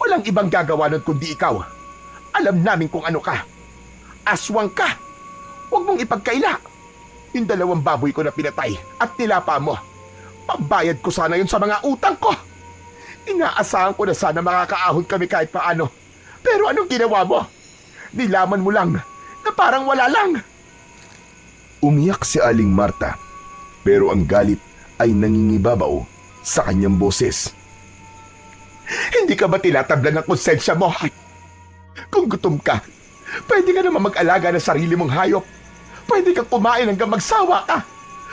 Walang ibang gagawa nun kundi ikaw. Alam namin kung ano ka. Aswang ka! Huwag mong ipagkaila. Yung 2 baboy ko na pinatay at nilapa mo. Pambayad ko sana yun sa mga utang ko. Inaasahan ko na sana makakaahon kami kahit paano. Pero anong ginawa mo? Nilaman mo lang na parang wala lang. Umiyak si Aling Marta, pero ang galit ay nangingibabaw sa kanyang boses. Hindi ka ba tinatablan ng konsensya mo? Kung gutom ka, pwede ka naman mag-alaga ng sarili mong hayop. Pwede kang kumain hanggang magsawa ka.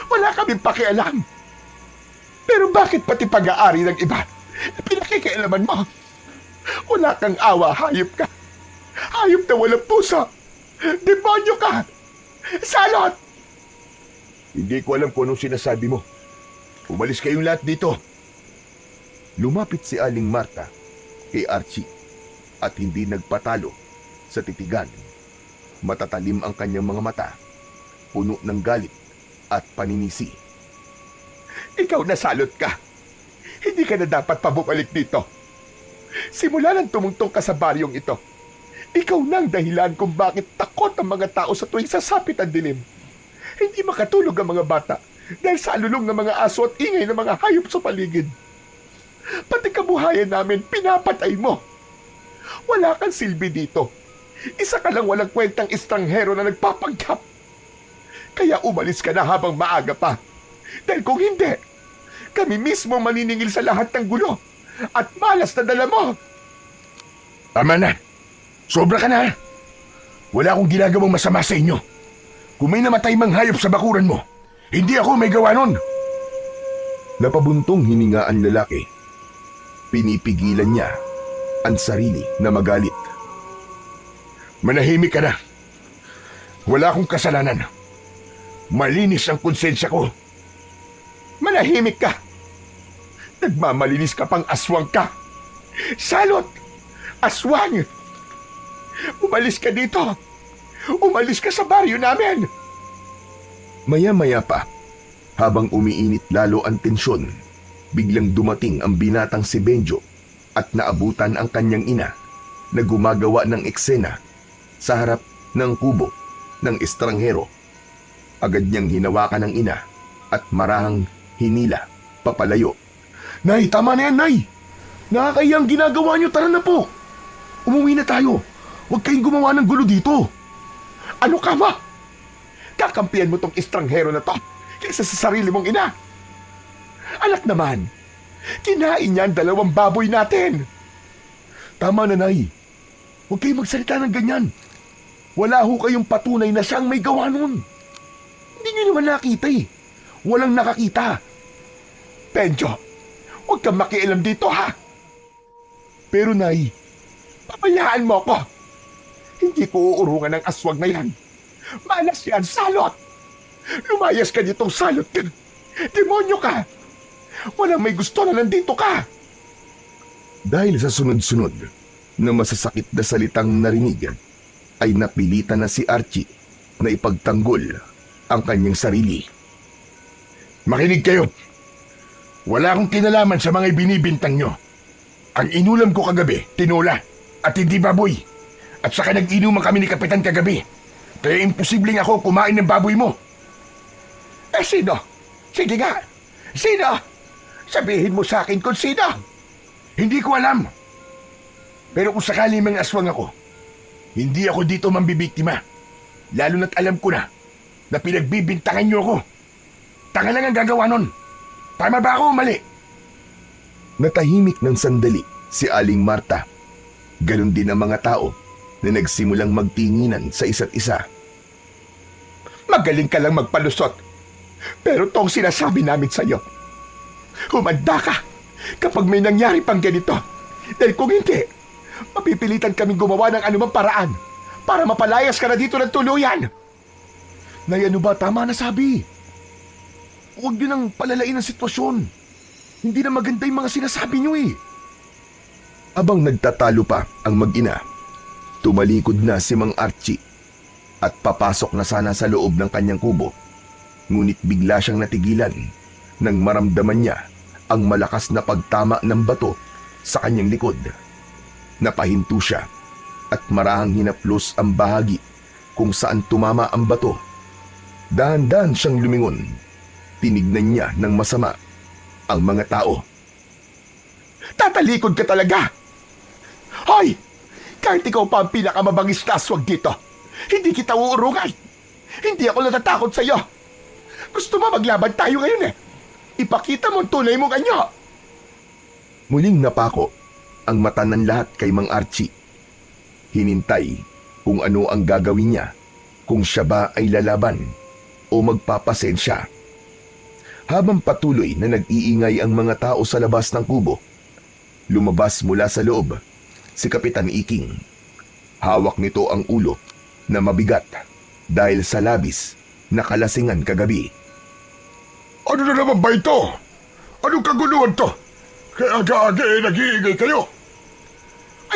Wala kaming pakialam. Pero bakit pati pag-aari ng iba, pinakikialaman mo? Wala kang awa, hayop ka. Hayop na walang puso. Demonyo ka. Salot! Hindi ko alam kung anong sinasabi mo. Umalis kayong lahat dito. Lumapit si Aling Marta kay Archie at hindi nagpatalo sa titigan. Matatalim ang kanyang mga mata, puno ng galit at paninisi. Ikaw na salot ka. Hindi ka na dapat pabumalik dito. Simula nang tumungtong ka sa baryong ito, ikaw nang dahilan kung bakit takot ang mga tao sa tuwing sasapit ang dilim. Hindi makatulog ang mga bata dahil sa alulong ng mga aso at ingay ng mga hayop sa paligid. Pati kabuhayan namin pinapatay mo. Wala kang silbi dito. Isa ka lang walang kwentang estranghero na nagpapanggap. Kaya umalis ka na habang maaga pa. Dahil kung hindi, kami mismo maniningil sa lahat ng gulo at malas na dala mo. Tama na. Sobra ka na. Wala akong ginagawang masama sa inyo. Kung may namatay mang hayop sa bakuran mo, hindi ako may gawa nun. Napabuntong hininga ang lalaki. Pinipigilan niya ang sarili na magalit. Manahimik ka na. Wala akong kasalanan. Malinis ang konsensya ko. Manahimik ka. Nagmamalinis ka pang aswang ka. Salot! Aswang! Umalis ka dito. Umalis ka sa baryo namin. Maya-maya pa, habang umiinit lalo ang tensyon, biglang dumating ang binatang si Benjo at naabutan ang kanyang ina na gumagawa ng eksena sa harap ng kubo ng estranghero. Agad niyang hinawakan ng ina at marahang hinila papalayo. Nay, tama na yan, Nay. Nakakayang ginagawa niyo, tara na po. Umuwi na tayo. Huwag kayong gumawa ng gulo dito. Ano ka ba? Kakampihan mo tong estranghero na to kaysa sa sarili mong ina. Anak naman, kinain niya ang 2 baboy natin. Tama na, Nay. Huwag kayong magsalita ng ganyan. Wala ho kayong patunay na siyang may gawa nun. Hindi niyo naman nakita eh. Walang nakakita. Benjo, huwag kang makialam dito, ha? Pero, Nay, pabayaan mo ko. Hindi ko uurungan ng aswang na yan. Malas yan, salot! Lumayas ka ditong salot. Demonyo ka! Walang may gusto na nandito ka! Dahil sa sunod-sunod na masasakit na salitang narinig, ay napilitan na si Archie na ipagtanggol ang kanyang sarili. Makinig kayo. Wala akong kinalaman sa mga ibinibintang nyo. Ang inulam ko kagabi, tinola, at hindi baboy. At saka nag-inuman kami ni Kapitan kagabi. Kaya imposibleng ako kumain ng baboy mo. Eh sino? Sige nga. Sino? Sabihin mo sa akin kung sino. Hindi ko alam. Pero kung sakali mang aswang ako, hindi ako dito mambibiktima. Lalo na't alam ko na na pinagbibintangan niyo ako. Tanga lang ang gagawa nun. Tama ba ako o mali? Natahimik ng sandali si Aling Marta. Ganon din ang mga tao na nagsimulang magtinginan sa isa't isa. Magaling ka lang magpalusot. Pero tong sinasabi namin sa'yo. Humanda ka kapag may nangyari pang ganito. Dahil kung hindi, mapipilitan kaming gumawa ng anumang paraan para mapalayas ka na dito ng tuluyan. Nay, ano ba? Tama na sabi. Huwag niyo nang palalain ang sitwasyon. Hindi na maganda yung mga sinasabi niyo eh. Abang nagtatalo pa ang mag-ina, tumalikod na si Mang Archie at papasok na sana sa loob ng kanyang kubo. Ngunit bigla siyang natigilan nang maramdaman niya ang malakas na pagtama ng bato sa kanyang likod. Napahinto siya at marahang hinaplos ang bahagi kung saan tumama ang bato. Dahan-dahan siyang lumingon. Tinignan niya ng masama ang mga tao. Tatalikod ka talaga! Hoy! Kahit ikaw pa ang pinakamabangis na aswag dito, hindi kita uurungan. Hindi ako natatakot sa iyo. Gusto mo maglaban tayo ngayon eh. Ipakita mo ang tunay mong anyo. Muling napako ang mata ng lahat kay Mang Archie. Hinintay kung ano ang gagawin niya, kung siya ba ay lalaban o magpapasensya. Habang patuloy na nag-iingay ang mga tao sa labas ng kubo, lumabas mula sa loob si Kapitan Iking. Hawak nito ang ulo na mabigat dahil sa labis na kalasingan kagabi. Ano na naman ba ito? Anong kaguluhan to? Kaya aga-aga nag-iingay kayo.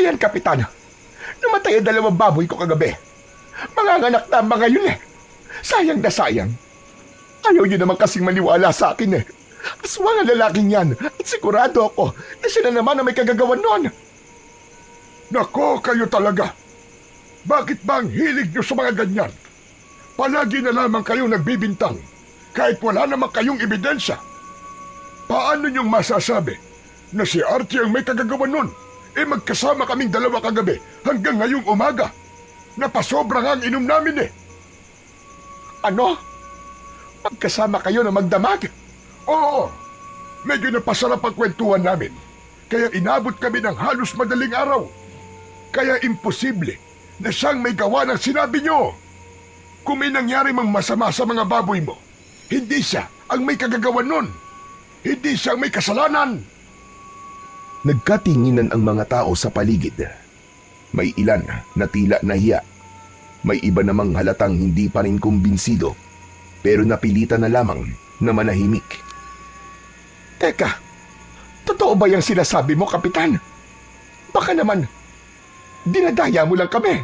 Ayan, Kapitan. Namatay ang 2 baboy ko kagabi. Manganganak na ang mga yun eh. Sayang na sayang. Ayaw niyo naman kasing maniwala sa akin eh. Aswang ang lalaking yan at sigurado ako na siya na naman ang may kagagawan nun. Nako, kayo talaga. Bakit ba ang hilig niyo sa mga ganyan? Palagi na lamang kayong nagbibintang kahit wala naman kayong ebidensya. Paano niyong masasabi na si Archie ang may kagagawan nun? Magkasama kaming 2 kagabi hanggang ngayong umaga. Napasobra nga ang inom namin eh. Ano? Magkasama kayo na magdamag? Oo, medyo napasarap ang kwentuhan namin. Kaya inabot kami ng halos madaling araw. Kaya imposible na siyang may gawa ng sinabi niyo. Kung may nangyari mang masama sa mga baboy mo, hindi siya ang may kagagawan nun. Hindi siya ang may kasalanan. Nagkatinginan ang mga tao sa paligid. May ilan na tila nahiya. May iba namang halatang hindi pa rin kumbinsido, pero napilitan na lamang na manahimik. Teka, totoo ba yung sinasabi mo, Kapitan? Baka naman, dinadaya mo lang kami.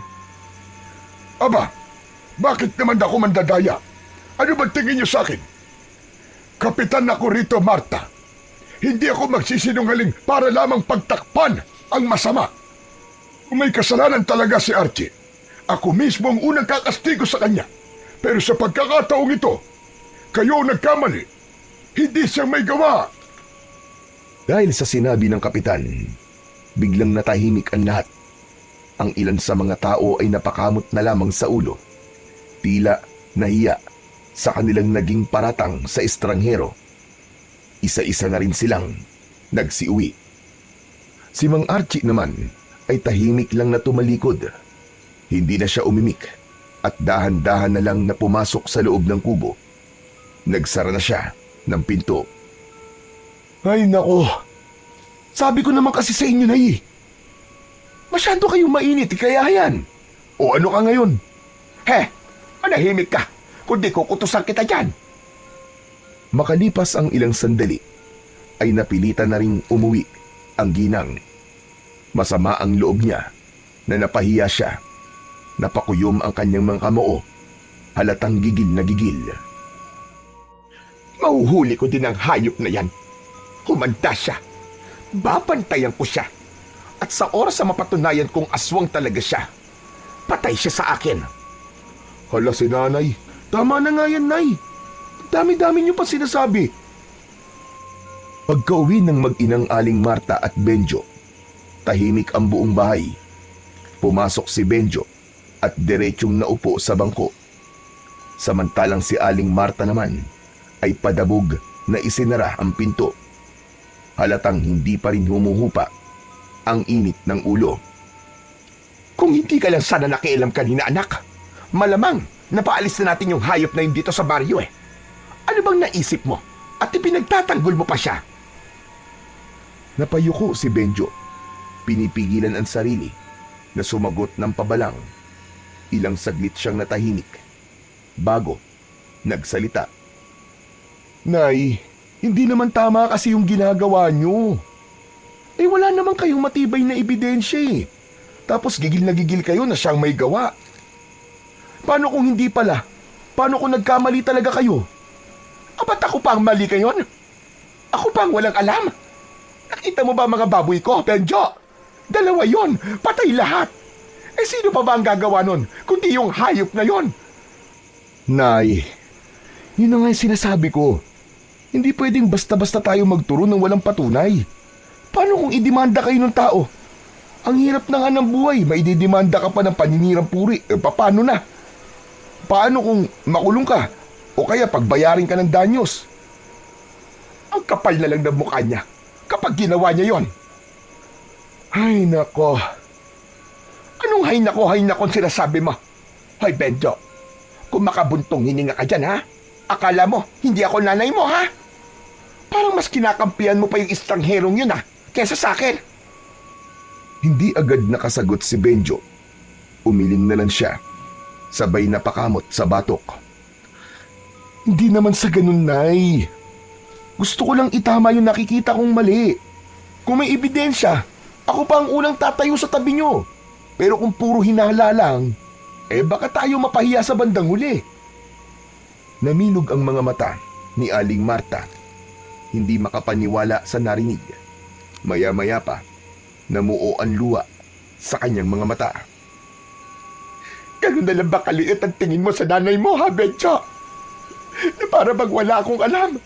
Aba, bakit naman ako mandadaya? Ano ba tingin niyo sa akin? Kapitan ako rito, Marta. Hindi ako magsisinungaling para lamang pagtakpan ang masama. Kung may kasalanan talaga si Archie, ako mismo ang unang kakastigo sa kanya. Pero sa pagkakataong ito, kayo ang nagkamali. Hindi siyang may gawa. Dahil sa sinabi ng kapitan, biglang natahimik ang lahat. Ang ilan sa mga tao ay napakamot na lamang sa ulo. Tila nahiya sa kanilang naging paratang sa estranghero. Isa-isa na rin silang nagsiuwi. Si Mang Archie naman ay tahimik lang na tumalikod. Hindi na siya umimik at dahan-dahan na lang na pumasok sa loob ng kubo. Nagsara na siya ng pinto. Ay nako, sabi ko naman kasi sa inyo na masyado kayong mainit, kaya yan. O ano ka ngayon? Manahimik ka, kundi kukutusan kita dyan. Makalipas ang ilang sandali, ay napilitan na ring umuwi ang ginang. Masama ang loob niya na napahiya siya. Napakuyom ang kanyang mga kamao, halatang gigil na gigil. Mahuhuli ko din ang hayop na yan. Humanda siya. Babantayan ko siya. At sa oras na mapatunayan kong aswang talaga siya, patay siya sa akin. Hala si nanay, tama na nga yan, nay. Dami-dami niyo pa sinasabi. Pagka-uwi ng mag-inang Aling Marta at Benjo, tahimik ang buong bahay. Pumasok si Benjo at diretsyong naupo sa bangko. Samantalang si Aling Marta naman ay padabog na isinara ang pinto. Halatang hindi pa rin humuhupa ang init ng ulo. Kung hindi ka lang sana nakialam kanina, anak, malamang napaalis na natin yung hayop na yun dito sa baryo eh. Ano bang naisip mo? At ipinagtatanggol mo pa siya? Napayuko si Benjo. Pinipigilan ang sarili na sumagot ng pabalang. Ilang saglit siyang natahimik bago nagsalita. Nay, hindi naman tama kasi yung ginagawa niyo. Eh wala naman kayong matibay na ebidensya eh. Tapos gigil na gigil kayo na siyang may gawa. Paano kung hindi pala? Paano kung nagkamali talaga kayo? Ba't ako pa ang mali kayon? Ako pa ang walang alam. Nakita mo ba mga baboy ko, Benjo? 2 yon, patay lahat. Eh sino pa ba ang gagawa nun, kundi yung hayop na yon? Nay, yun na nga yung sinasabi ko. Hindi pwedeng basta-basta tayo magturo ng walang patunay. Paano kung idemanda kayo ng tao? Ang hirap na nga ng buhay, maididemanda ka pa ng paninirang puri. Paano na? Paano kung makulong ka? O kaya pagbayarin ka ng danyos? Ang kapal na lang ng mukha niya kapag ginawa niya yon. Ay, nako. Anong hay nako sinasabi mo? Hoy, Benjo, kung makabuntong hininga ka dyan, ha? Akala mo, hindi ako nanay mo, ha? Parang mas kinakampihan mo pa yung estrangherong yun, ha? Kesa sa akin. Hindi agad nakasagot si Benjo. Umiling na lang siya. Sabay napakamot sa batok. Hindi naman sa ganun, Nay. Gusto ko lang itama yung nakikita kong mali. Kung may ebidensya, ako pa ang unang tatayo sa tabi nyo. Pero kung puro hinala lang, baka tayo mapahiya sa bandang huli. Namilog ang mga mata ni Aling Marta. Hindi makapaniwala sa narinig. Maya-maya pa, namuo ang luha sa kanyang mga mata. Ganun na lang ba kaliit ang tingin mo sa nanay mo, ha, Benjo? Na parang bang wala akong alam.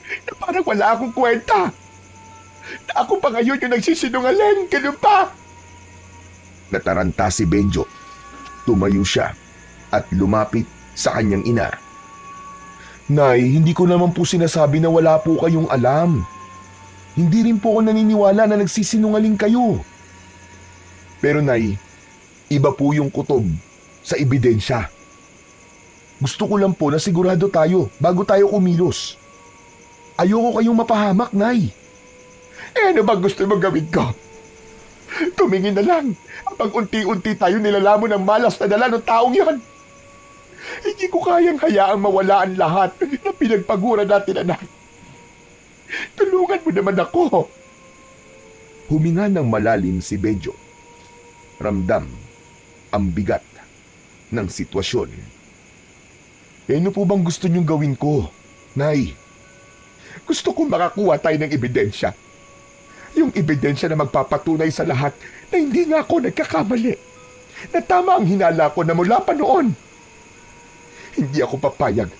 Na parang wala akong kwenta. Na ako pa ngayon yung nagsisinungaling. Ganun pa. Nataranta si Benjo. Tumayo siya at lumapit sa kanyang ina. Nay, hindi ko naman po sinasabi na wala po kayong alam. Hindi rin po ako naniniwala na nagsisinungaling kayo. Pero Nay, iba po yung kutob sa ebidensya. Gusto ko lang po na sigurado tayo bago tayo kumilos. Ayoko kayong mapahamak, Nay. Ano ba gusto mo gawin ko? Tumingin na lang habang unti-unti tayo nilalamon ng malas na dala ng taong yan. Hindi ko kayang hayaang mawala ang lahat na pinagpagura natin, anak. Tulungan mo naman ako. Huminga ng malalim si Benjo. Ramdam ang bigat ng sitwasyon. Ano po bang gusto niyong gawin ko, Nay? Gusto kong makakuha tayo ng ebidensya. Yung ebidensya na magpapatunay sa lahat na hindi nga ako nagkakamali. Na tama ang hinala ko na mula pa noon. Hindi ako papayag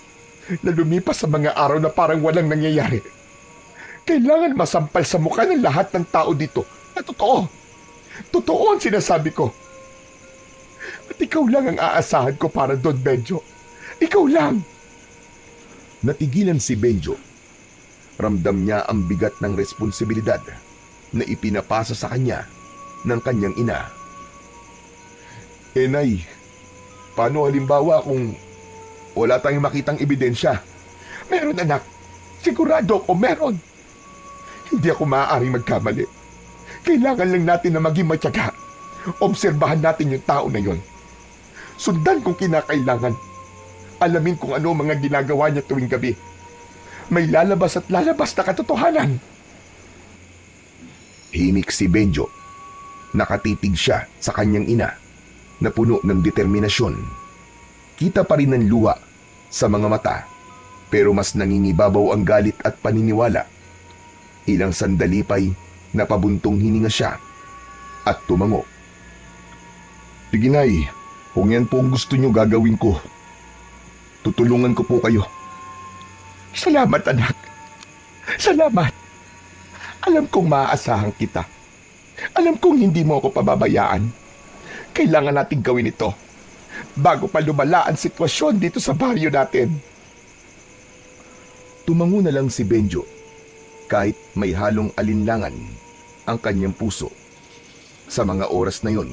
na lumipas sa mga araw na parang walang nangyayari. Kailangan masampal sa mukha ng lahat ng tao dito na totoo. Totoo ang sinasabi ko. At ikaw lang ang aasahan ko para doon, Benjo. Ikaw lang. Natigilan si Benjo. Ramdam niya ang bigat ng responsibilidad na ipinapasa sa kanya ng kanyang ina. Nay, paano halimbawa kung wala tayong makitang ebidensya? Meron, anak. Sigurado ako meron. Hindi ako maaaring magkamali. Kailangan lang natin na maging matyaga. Obserbahan natin yung tao na yon. Sundan kung kinakailangan. Alamin kung ano mga ginagawa niya tuwing gabi. May lalabas at lalabas na katotohanan. Himik si Benjo. Nakatitig siya sa kanyang ina na puno ng determinasyon. Kita pa rin ang luha sa mga mata, pero mas nangingibabaw ang galit at paniniwala. Ilang sandali pa'y napabuntong hininga siya at tumango. Sige, Nay, kung yan po ang gusto niyo gagawin ko, tutulungan ko po kayo. Salamat, anak. Salamat. Alam kong maaasahan kita. Alam kong hindi mo ako pababayaan. Kailangan nating gawin ito. bago pa lumala ang sitwasyon dito sa baryo natin. Tumango na lang si Benjo kahit may halong alinlangan ang kanyang puso. Sa mga oras na yon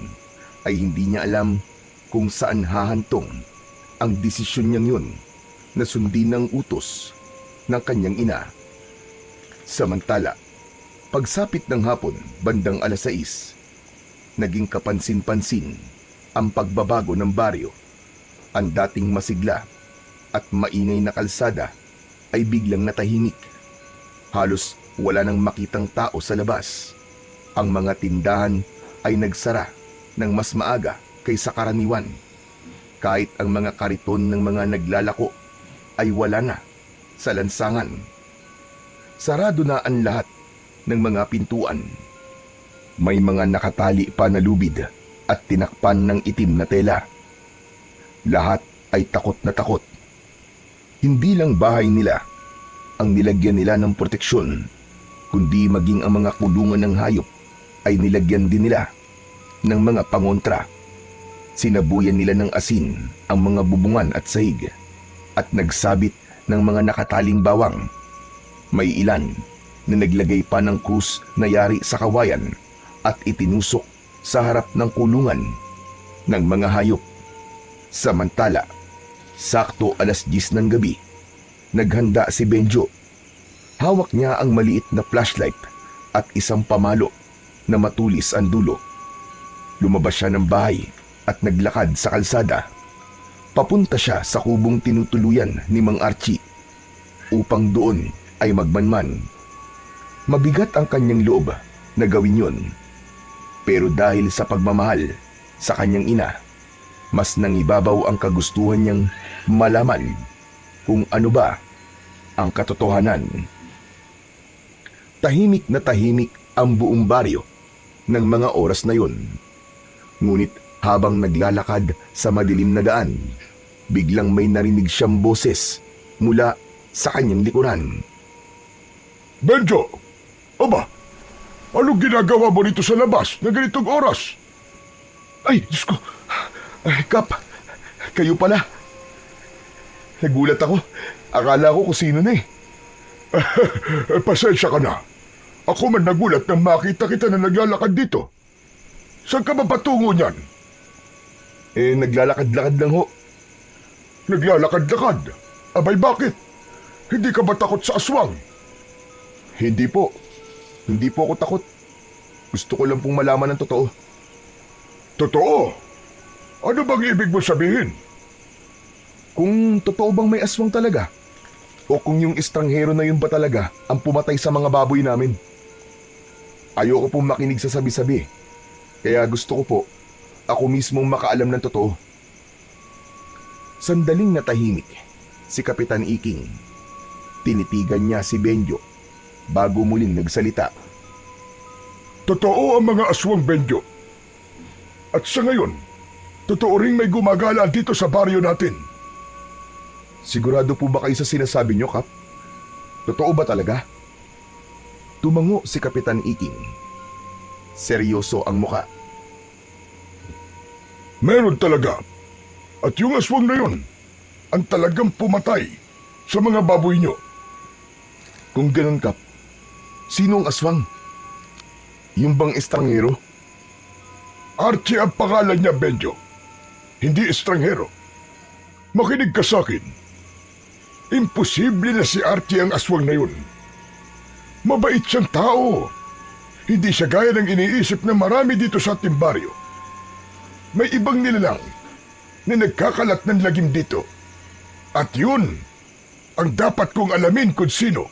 ay hindi niya alam kung saan hahantong ang desisyon niyang yun na sundin ang utos ng kanyang ina. Samantala, pagsapit ng hapon bandang 6:00, naging kapansin-pansin ang pagbabago ng baryo. Ang dating masigla at maingay na kalsada ay biglang natahimik. Halos wala nang makitang tao sa labas. Ang mga tindahan ay nagsara ng mas maaga kaysa karaniwan. Kahit ang mga kariton ng mga naglalako ay wala na sa lansangan. Sarado na ang lahat ng mga pintuan. May mga nakatali pa na lubid at tinakpan ng itim na tela. Lahat ay takot na takot. Hindi lang bahay nila ang nilagyan nila ng proteksyon, kundi maging ang mga kulungan ng hayop ay nilagyan din nila ng mga pangontra. Sinabuyan nila ng asin ang mga bubungan at sahig at nagsabit ng mga nakataling bawang. May ilan na naglagay pa ng krus na yari sa kawayan at itinusok sa harap ng kulungan ng mga hayop. Samantala, sakto 10:00 ng gabi, naghanda si Benjo. Hawak niya ang maliit na flashlight at isang pamalo na matulis ang dulo. Lumabas siya ng bahay at naglakad sa kalsada. Papunta siya sa kubong tinutuluyan ni Mang Archie upang doon ay magmanman. Mabigat ang kanyang loob na gawin yon. Pero dahil sa pagmamahal sa kanyang ina, mas nangibabaw ang kagustuhan niyang malaman kung ano ba ang katotohanan. Tahimik na tahimik ang buong baryo ng mga oras na yun. Ngunit habang naglalakad sa madilim na daan, biglang may narinig siyang boses mula sa kanyang likuran. Benjo! Aba, anong ginagawa mo dito sa labas na ganitong oras? Ay, Diyos ko! Ay, Kap, kayo pala. Nagulat ako. Akala ko kung sino na eh. Pasensya ka na. Ako man nagulat nang makita kita na naglalakad dito. Saan ka ba patungo niyan? Naglalakad-lakad lang ho. Naglalakad-lakad? Abay bakit? Hindi ka ba takot sa aswang? Hindi po. Hindi po ako takot. Gusto ko lang pong malaman ng totoo. Totoo? Ano bang ibig mo sabihin? Kung totoo bang may aswang talaga? O kung yung estranghero na yun ba talaga ang pumatay sa mga baboy namin? Ayoko pong makinig sa sabi-sabi. Kaya gusto ko po, ako mismong makaalam ng totoo. Sandaling natahimik si Kapitan Iking. Tinitigan niya si Benjo bago muling nagsalita. Totoo ang mga aswang, Benjo. At sa ngayon, totoo ring may gumagala dito sa baryo natin. Sigurado po ba kayo sa sinasabi niyo, Kap? Totoo ba talaga? Tumango si Kapitan Iking. Seryoso ang muka. Meron talaga. At yung aswang na yun, ang talagang pumatay sa mga baboy nyo. Kung ganun, Kap, sino ang aswang? Yung bang estranghero? Archie ang pangalan niya, Benjo. Hindi estranghero. Makinig ka sa akin. Imposible na si Archie ang aswang na yun. Mabait siyang tao. Hindi siya gaya ng iniisip ng marami dito sa ating baryo. May ibang nilalang na nagkakalat ng lagim dito. At yun ang dapat kong alamin kung sino.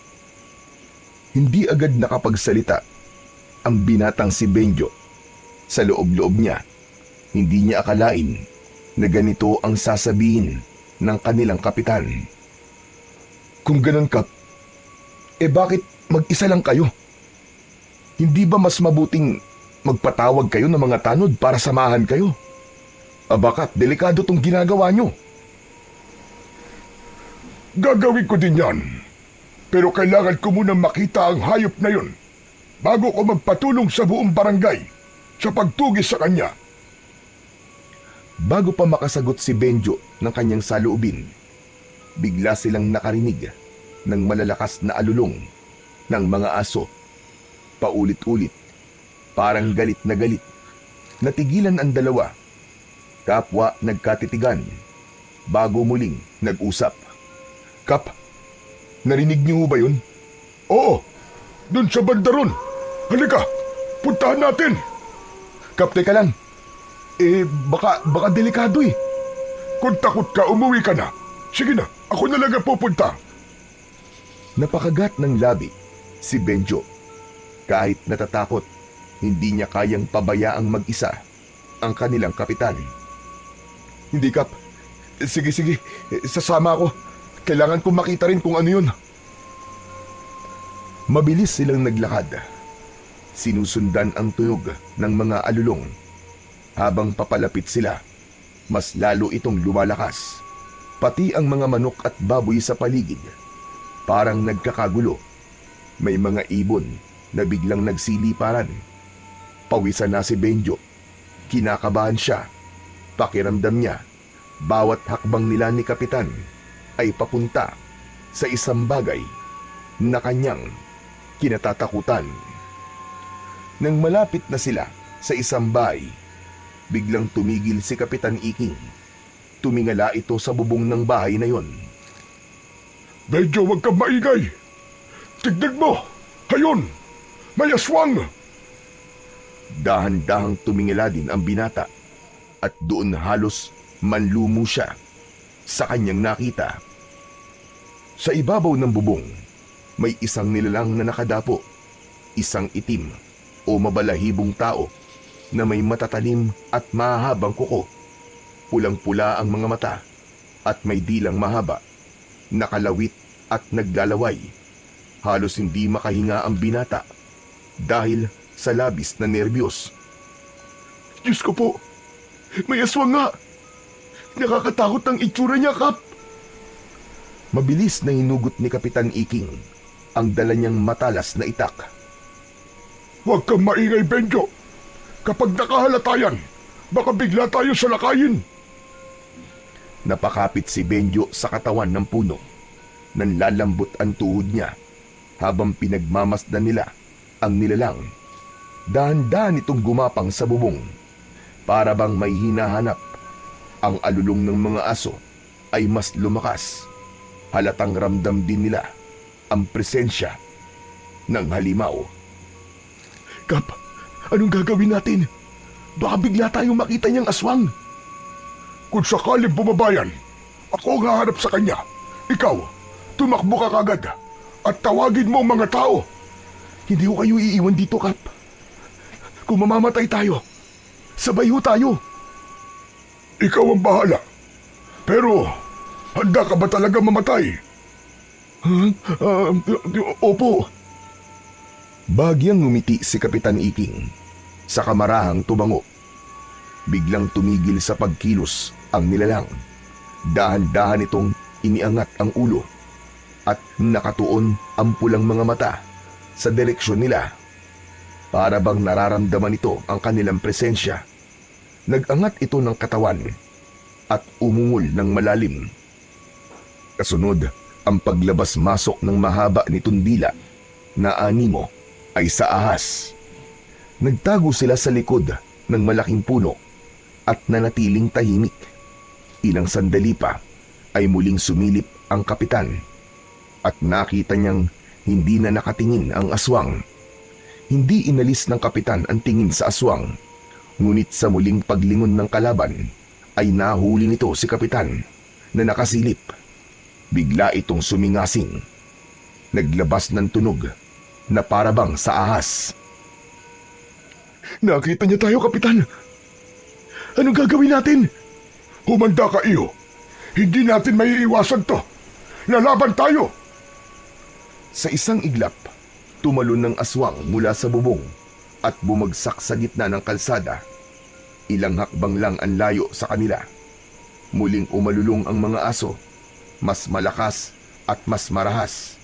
Hindi agad nakapagsalita ang binatang si Benjo. Sa loob-loob niya, hindi niya akalain na ganito ang sasabihin ng kanilang kapitan. Kung ganun, Kap, bakit mag-isa lang kayo? Hindi ba mas mabuting magpatawag kayo ng mga tanod para samahan kayo? Bakit delikado tong ginagawa nyo? Gagawin ko din yan. Pero kailangan ko munang makita ang hayop na yun bago ko magpatulong sa buong barangay sa pagtugis sa kanya. Bago pa makasagot si Benjo ng kanyang saloobin, bigla silang nakarinig ng malalakas na alulong ng mga aso. Paulit-ulit, parang galit na galit. Natigilan ang dalawa. Kapwa nagkatitigan bago muling nag-usap. Kap, narinig niyo ba yun? Oo, dun sa banda ron. Halika, puntahan natin. Kap, teka lang. Baka delikado eh. Kung takot ka, umuwi ka na. Sige na, ako na lang ang pupunta. Napakagat ng labi si Benjo. Kahit natatakot, hindi niya kayang pabayaang mag-isa ang kanilang kapitan. Hindi, Kap. Sige, sasama ako. Kailangan kong makita rin kung ano yun. Mabilis silang naglakad. Sinusundan ang tuyog ng mga alulong. Habang papalapit sila, mas lalo itong lumalakas. Pati ang mga manok at baboy sa paligid, parang nagkakagulo. May mga ibon na biglang nagsiliparan. Pawisan na si Benjo. Kinakabahan siya. Pakiramdam niya, bawat hakbang nila ni Kapitan ay papunta sa isang bagay na kanyang kinatatakutan. Nang malapit na sila sa isang bahay, biglang tumigil si Kapitan Iking. Tumingala ito sa bubong ng bahay na yon. Medyo huwag kang maingay. Tignan mo! Hayon! May aswang! Dahan-dahang tumingala din ang binata at doon halos manlumo siya sa kanyang nakita. Sa ibabaw ng bubong, may isang nilalang na nakadapo. Isang itim o mabalahibong tao na may matatalim at mahabang kuko. Pulang-pula ang mga mata at may dilang mahaba, nakalawit at naglalaway. Halos hindi makahinga ang binata dahil sa labis na nerbiyos. Diyos ko po, may aswang nga! Nakakatakot ang itsura niya, Kap! Mabilis na hinugot ni Kapitan Iking ang dala niyang matalas na itak. Huwag kang maingay, Benjo! Kapag nakahalata yan, baka bigla tayo salakayin. Napakapit si Benjo sa katawan ng puno. Nanlalambot ang tuhod niya habang pinagmamasdan nila ang nilalang. Dahan-dahan itong gumapang sa bubong. Para bang may hinahanap. Ang alulong ng mga aso ay mas lumakas. Halatang ramdam din nila ang presensya ng halimaw. Kap, anong gagawin natin? Baka bigla tayong makita niyang aswang. Kung sakaling bumabayan, ako ang haharap sa kanya. Ikaw, tumakbo ka kagad at tawagin mo ang mga tao. Hindi ko kayo iiwan dito, Kap. Kung mamamatay tayo, sabay ho tayo. Ikaw ang bahala. Pero, handa ka ba talaga mamatay? Opo. Bagyang ngumiti si Kapitan Iking. Sa kamarahang tumango. Biglang tumigil sa pagkilos ang nilalang. Dahan-dahan itong iniangat ang ulo at nakatuon ang pulang mga mata sa direksyon nila. Para bang nararamdaman ito ang kanilang presensya. Nag-angat ito ng katawan at umungol ng malalim. Kasunod, ang paglabas-masok ng mahaba nitong dila na animo ay sa ahas. Nagtago sila sa likod ng malaking puno at nanatiling tahimik. Ilang sandali pa ay muling sumilip ang kapitan at nakita niyang hindi na nakatingin ang aswang. Hindi inalis ng kapitan ang tingin sa aswang, ngunit sa muling paglingon ng kalaban ay nahuli nito si kapitan na nakasilip. Bigla itong sumingasing. Naglabas ng tunog na parabang sa ahas. Nakita niya tayo, Kapitan. Anong gagawin natin? Humanda ka, iyo. Hindi natin maiiwasan to. Lalaban tayo! Sa isang iglap, tumalon ng aswang mula sa bubong at bumagsak sa gitna ng kalsada. Ilang hakbang lang ang layo sa kanila. Muling umalulong ang mga aso. Mas malakas at mas marahas.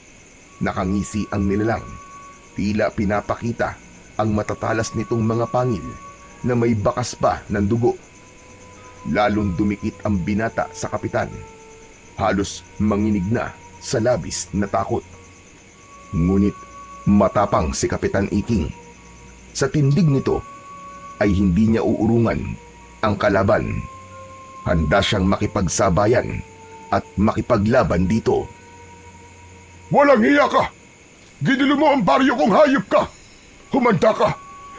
Nakangisi ang nilalang. Tila pinapakita ang matatalas nitong mga pangil na may bakas pa ng dugo. lalong dumikit ang binata sa kapitan. Halos manginig na sa labis na takot. Ngunit matapang si Kapitan Iking. Sa tindig nito ay hindi niya uurungan ang kalaban. Handa siyang makipagsabayan at makipaglaban dito. Walang hiya ka! Ginulo mo ang baryo kong hayop ka! Humanda ka!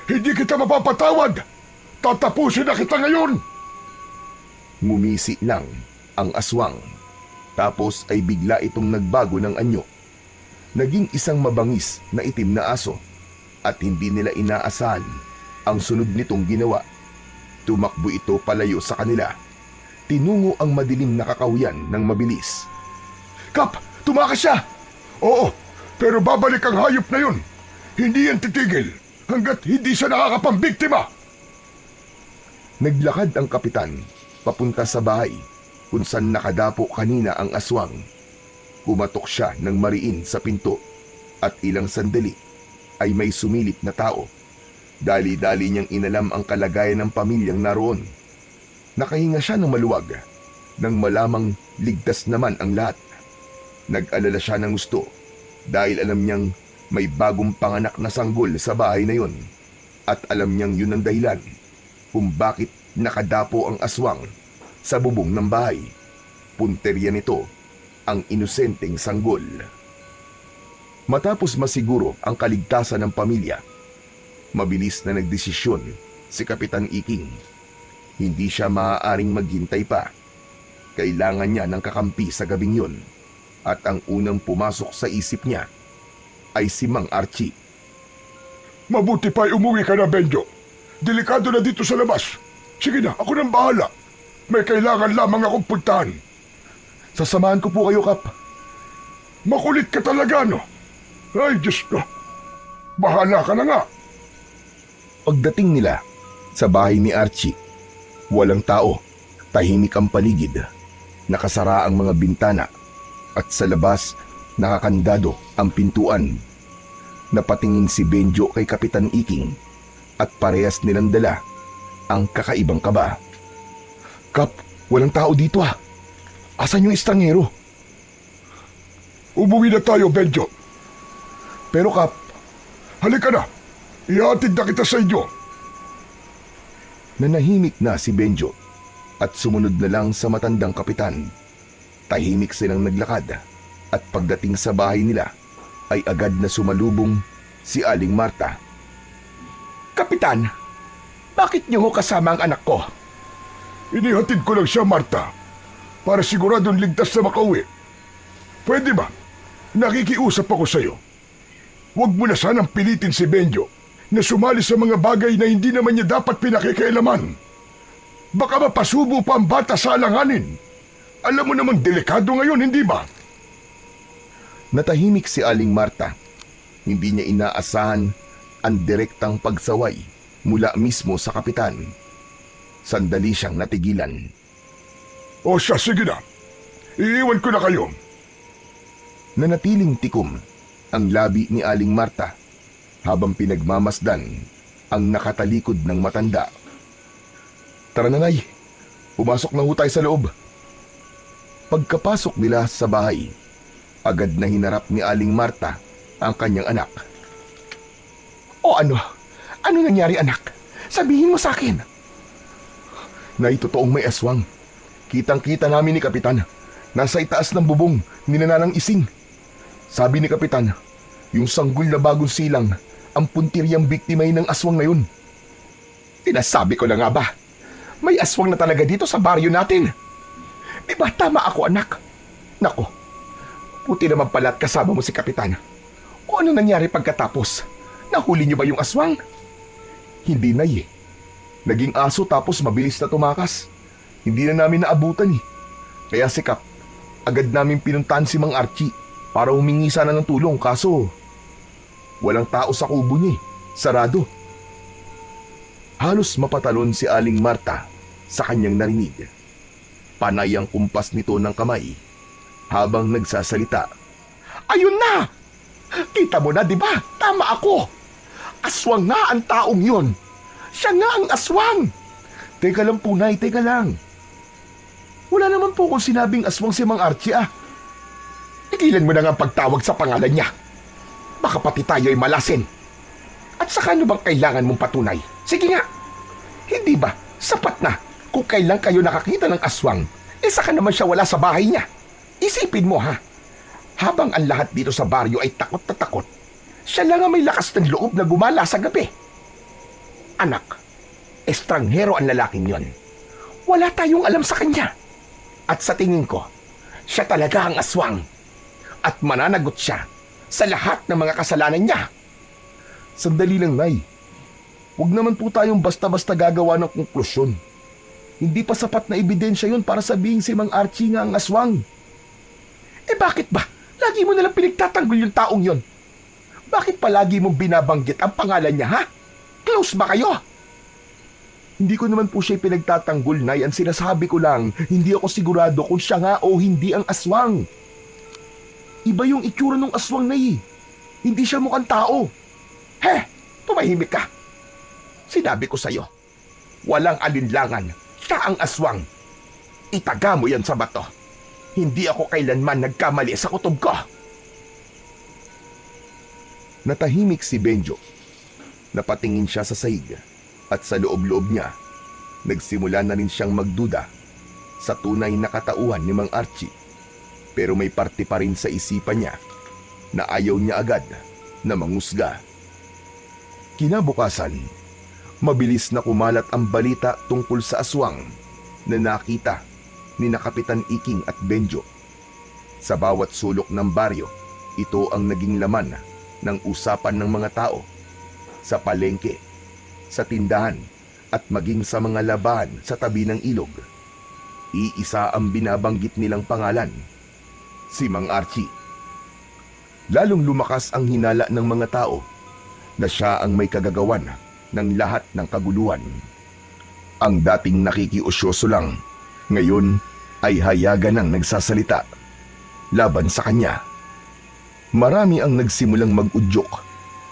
Hindi kita mapapatawad! Tatapusin na kita ngayon! Ngumisi lang ang aswang. Tapos ay bigla itong nagbago ng anyo. Naging isang mabangis na itim na aso at hindi nila inaasahan ang sunod nitong ginawa. Tumakbo ito palayo sa kanila. Tinungo ang madilim na kakahuyan ng mabilis. Kap! Tumakas siya! Oo, pero babalik ang hayop na yun. Hindi yan titigil hanggat hindi siya nakakapambiktima. Naglakad ang kapitan papunta sa bahay kung saan nakadapo kanina ang aswang. Pumatok siya ng mariin sa pinto at ilang sandali ay may sumilip na tao. Dali-dali niyang inalam ang kalagayan ng pamilyang naroon. Nakahinga siya ng maluwag nang malamang ligtas naman ang lahat. Nag-alala siya ng gusto dahil alam niyang may bagong panganak na sanggol sa bahay na yun. At alam niyang yun ang dahilan kung bakit nakadapo ang aswang sa bubong ng bahay. Punterya nito ang inosenteng sanggol. Matapos masiguro ang kaligtasan ng pamilya, mabilis na nagdesisyon si Kapitan Iking. Hindi siya maaaring maghintay pa. Kailangan niya ng kakampi sa gabing yun. At ang unang pumasok sa isip niya ay si Mang Archie. Mabuti pa'y umuwi ka na, Benjo. Delikado na dito sa labas. Sige na, ako nang bahala. May kailangan lamang akong puntahan. Sasamahan ko po kayo, Kap. Makulit ka talaga, no? Ay, Diyos ko. Bahala ka na nga. Pagdating nila sa bahay ni Archie, walang tao, tahimik ang paligid. Nakasara ang mga bintana at sa labas nakakandado ang pintuan. Napatingin si Benjo kay Kapitan Iking at parehas nilang dala ang kakaibang kaba. Kap, walang tao dito ah. Asan yung estrangero? Umuwi na tayo, Benjo. Pero Kap, Halika na. Ihatid na kita sa inyo. nanahimik na si Benjo at sumunod na lang sa matandang kapitan. Tahimik silang naglakad at pagdating sa bahay nila ay agad na sumalubong si Aling Marta. Kapitan, bakit niyo ho kasama ang anak ko? Inihatid ko lang siya, Marta, para siguradong ligtas na makauwi. Pwede ba? Nakikiusap ako sa'yo. Huwag mo na sanang pilitin si Benjo na sumali sa mga bagay na hindi naman niya dapat pinakikialaman. Baka mapasubo pa ang bata sa alanganin. Alam mo namang delikado ngayon, hindi ba? Natahimik si Aling Marta. Hindi niya inaasahan ang direktang pagsaway mula mismo sa kapitan. Sandali siyang natigilan. O siya, sige na. Iiwan ko na kayo. Nanatiling tikom ang labi ni Aling Marta habang pinagmamasdan ang nakatalikod ng matanda. Tara na, Nay. Pumasok na ho tayo sa loob. Pagkapasok nila sa bahay, agad na hinarap ni Aling Marta ang kanyang anak. O ano? Ano nangyari, anak? Sabihin mo sa akin. Nay, totoong may aswang. Kitang-kita namin ni Kapitan. Nasa itaas ng bubong ni Nanang Ising. Sabi ni Kapitan, yung sanggol na bagong silang ang puntiryang biktimay ng aswang na yun. Sinasabi ko na nga ba? May aswang na talaga dito sa baryo natin. Di ba tama ako, anak? Nako, puti naman pala at kasama mo si Kapitan. O ano nangyari pagkatapos? Nahuli niyo ba yung aswang? Hindi, Nay. Naging aso tapos mabilis na tumakas. Hindi na namin naabutan eh. Kaya si Kap, agad namin pinuntahan si Mang Archie para humingi sana ng tulong kaso walang tao sa kubo niya eh. Sarado. Halos mapatalon si Aling Marta sa kanyang narinig. Panay ang kumpas nito ng kamay habang nagsasalita. Ayun na! Kita mo na, di ba? Tama ako. Aswang nga ang taong yun. Siya nga ang aswang. Teka lang po, Nay, teka lang. Wala naman po kung sinabing aswang si Mang Archie ah. Tigilan mo na nga ang pagtawag sa pangalan niya. Baka pati tayo ay malasin. At saka ano bang kailangan mong patunay? Sige nga. Hindi ba sapat na kung kailan kayo nakakita ng aswang, saka naman siya wala sa bahay niya? Isipin mo ha. Habang ang lahat dito sa baryo ay takot na takot, siya lang ang may lakas ng loob na gumala sa gabi. Anak, estranghero ang lalaking yon. Wala tayong alam sa kanya. At sa tingin ko, siya talaga ang aswang. At mananagot siya sa lahat ng mga kasalanan niya. Sandali lang, Nay. Huwag naman po tayong basta-basta gagawa ng konklusyon. Hindi pa sapat na ebidensya yun para sabihin si Mang Archie nga ang aswang. Bakit ba? Lagi mo nalang pinagtatanggol yung taong yon. Bakit palagi mong binabanggit ang pangalan niya, ha? Close ba kayo? Hindi ko naman po siya pinagtatanggol, Nay. Ang sinasabi ko lang, hindi ako sigurado kung siya nga o hindi ang aswang. Iba yung itsura ng aswang, Nay. Hindi siya mukhang tao. Tumahimik ka. Sinabi ko sa'yo, walang alinlangan, siya ang aswang. Itaga mo yan sa bato. Hindi ako kailanman nagkamali sa kutob ko. Natahimik si Benjo. Napatingin siya sa sahig at sa loob-loob niya, nagsimula na rin siyang magduda sa tunay na katauhan ni Mang Archie. Pero may parte pa rin sa isipan niya na ayaw niya agad na mangusga. Kinabukasan, mabilis na kumalat ang balita tungkol sa aswang na nakita ni na Kapitan Iking at Benjo. Sa bawat sulok ng baryo, ito ang naging laman ng usapan ng mga tao. Sa palengke, sa tindahan, at maging sa mga labahan sa tabi ng ilog. Iisa ang binabanggit nilang pangalan, si Mang Archie. Lalong lumakas ang hinala ng mga tao na siya ang may kagagawan ng lahat ng kaguluhan. Ang dating nakikiusyoso lang, ngayon ay hayagan ng nagsasalita laban sa kanya. Marami ang nagsimulang mag-udyok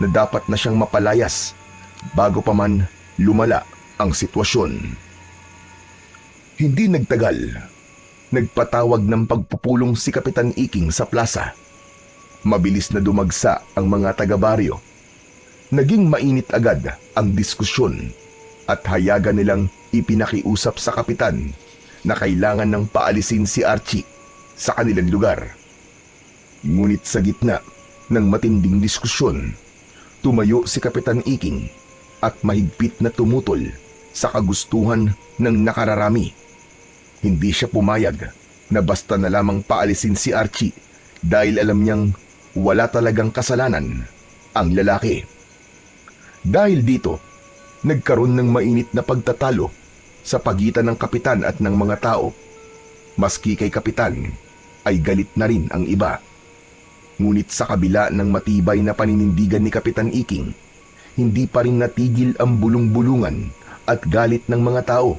na dapat na siyang mapalayas bago pa man lumala ang sitwasyon. Hindi nagtagal, nagpatawag ng pagpupulong si Kapitan Iking sa plaza. Mabilis na dumagsa ang mga taga-baryo. Naging mainit agad ang diskusyon at hayagan nilang ipinakiusap sa kapitan na kailangan ng paalisin si Archie sa kanilang lugar. Ngunit sa gitna ng matinding diskusyon, tumayo si Kapitan Iking at mahigpit na tumutol sa kagustuhan ng nakararami. Hindi siya pumayag na basta na lamang paalisin si Archie dahil alam niyang wala talagang kasalanan ang lalaki. Dahil dito, nagkaroon ng mainit na pagtatalo sa pagitan ng kapitan at ng mga tao. Maski kay kapitan ay galit na rin ang iba. Ngunit sa kabila ng matibay na paninindigan ni Kapitan Iking, hindi pa rin natigil ang bulong-bulungan at galit ng mga tao.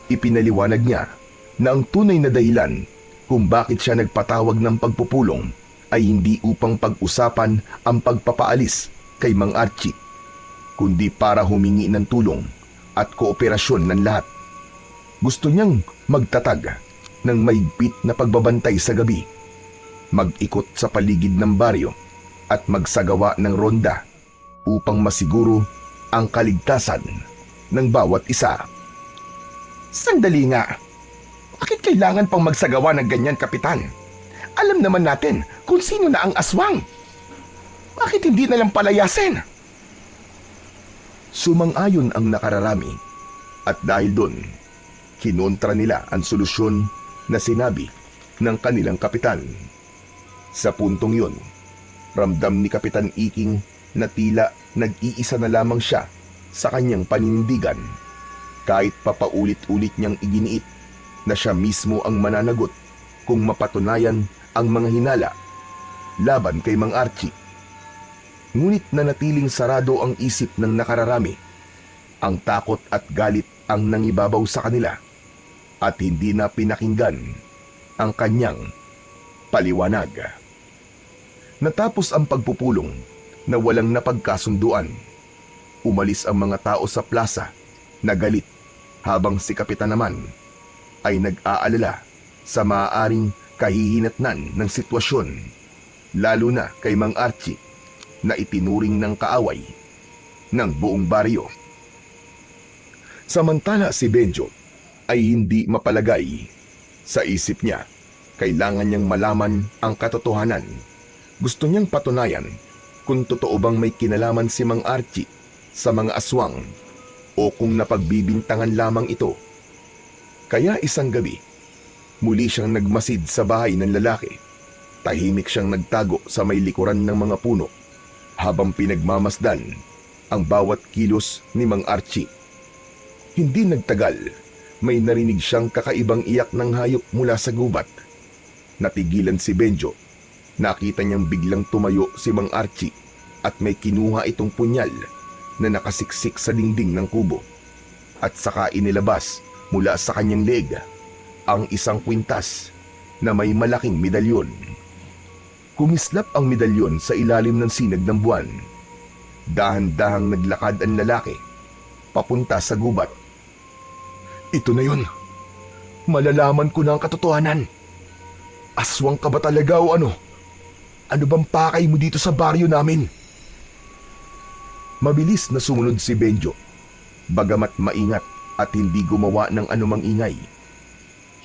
Ipinaliwanag niya na ang tunay na dahilan kung bakit siya nagpatawag ng pagpupulong ay hindi upang pag-usapan ang pagpapaalis kay Mang Archie, kundi para humingi ng tulong at kooperasyon ng lahat. Gusto niyang magtatag ng mahigpit na pagbabantay sa gabi, mag-ikot sa paligid ng baryo at magsagawa ng ronda upang masiguro ang kaligtasan ng bawat isa. Sandali nga. Bakit kailangan pang magsagawa ng ganyan, Kapitan? Alam naman natin kung sino na ang aswang. Bakit hindi na lang palayasin? Sumang-ayon ang nakararami at dahil doon, kinontra nila ang solusyon na sinabi ng kanilang kapitan. Sa puntong yun, ramdam ni Kapitan Iking na tila nag-iisa na lamang siya sa kanyang paninindigan. Kahit papaulit-ulit niyang iginiit na siya mismo ang mananagot kung mapatunayan ang mga hinala laban kay Mang Archie. Ngunit nanatiling sarado ang isip ng nakararami. Ang takot at galit ang nangibabaw sa kanila at hindi na pinakinggan ang kanyang paliwanag. Natapos ang pagpupulong na walang napagkasunduan. Umalis ang mga tao sa plaza na galit habang si Kapitan naman ay nag-aalala sa maaaring kahihinatnan ng sitwasyon, lalo na kay Mang Archie na itinuring ng kaaway ng buong baryo. Samantala si Benjo ay hindi mapalagay. Sa isip niya, kailangan niyang malaman ang katotohanan. Gusto niyang patunayan kung totoo bang may kinalaman si Mang Archie sa mga aswang o kung napagbibintangan lamang ito. Kaya isang gabi, muli siyang nagmasid sa bahay ng lalaki. Tahimik siyang nagtago sa may likuran ng mga puno habang pinagmamasdan ang bawat kilos ni Mang Archie. Hindi nagtagal, may narinig siyang kakaibang iyak ng hayop mula sa gubat. Natigilan si Benjo. Nakita niyang biglang tumayo si Mang Archie at may kinuha itong punyal na nakasiksik sa dingding ng kubo. At saka inilabas mula sa kanyang leg ang isang kwintas na may malaking medalyon. Kumislap ang medalyon sa ilalim ng sinag ng buwan. Dahan-dahang naglakad ang lalaki papunta sa gubat. Ito na yun. Malalaman ko na ang katotohanan. Aswang ka ba talaga o ano? Ano bang pakay mo dito sa baryo namin? Mabilis na sumunod si Benjo, bagamat maingat at hindi gumawa ng anumang ingay.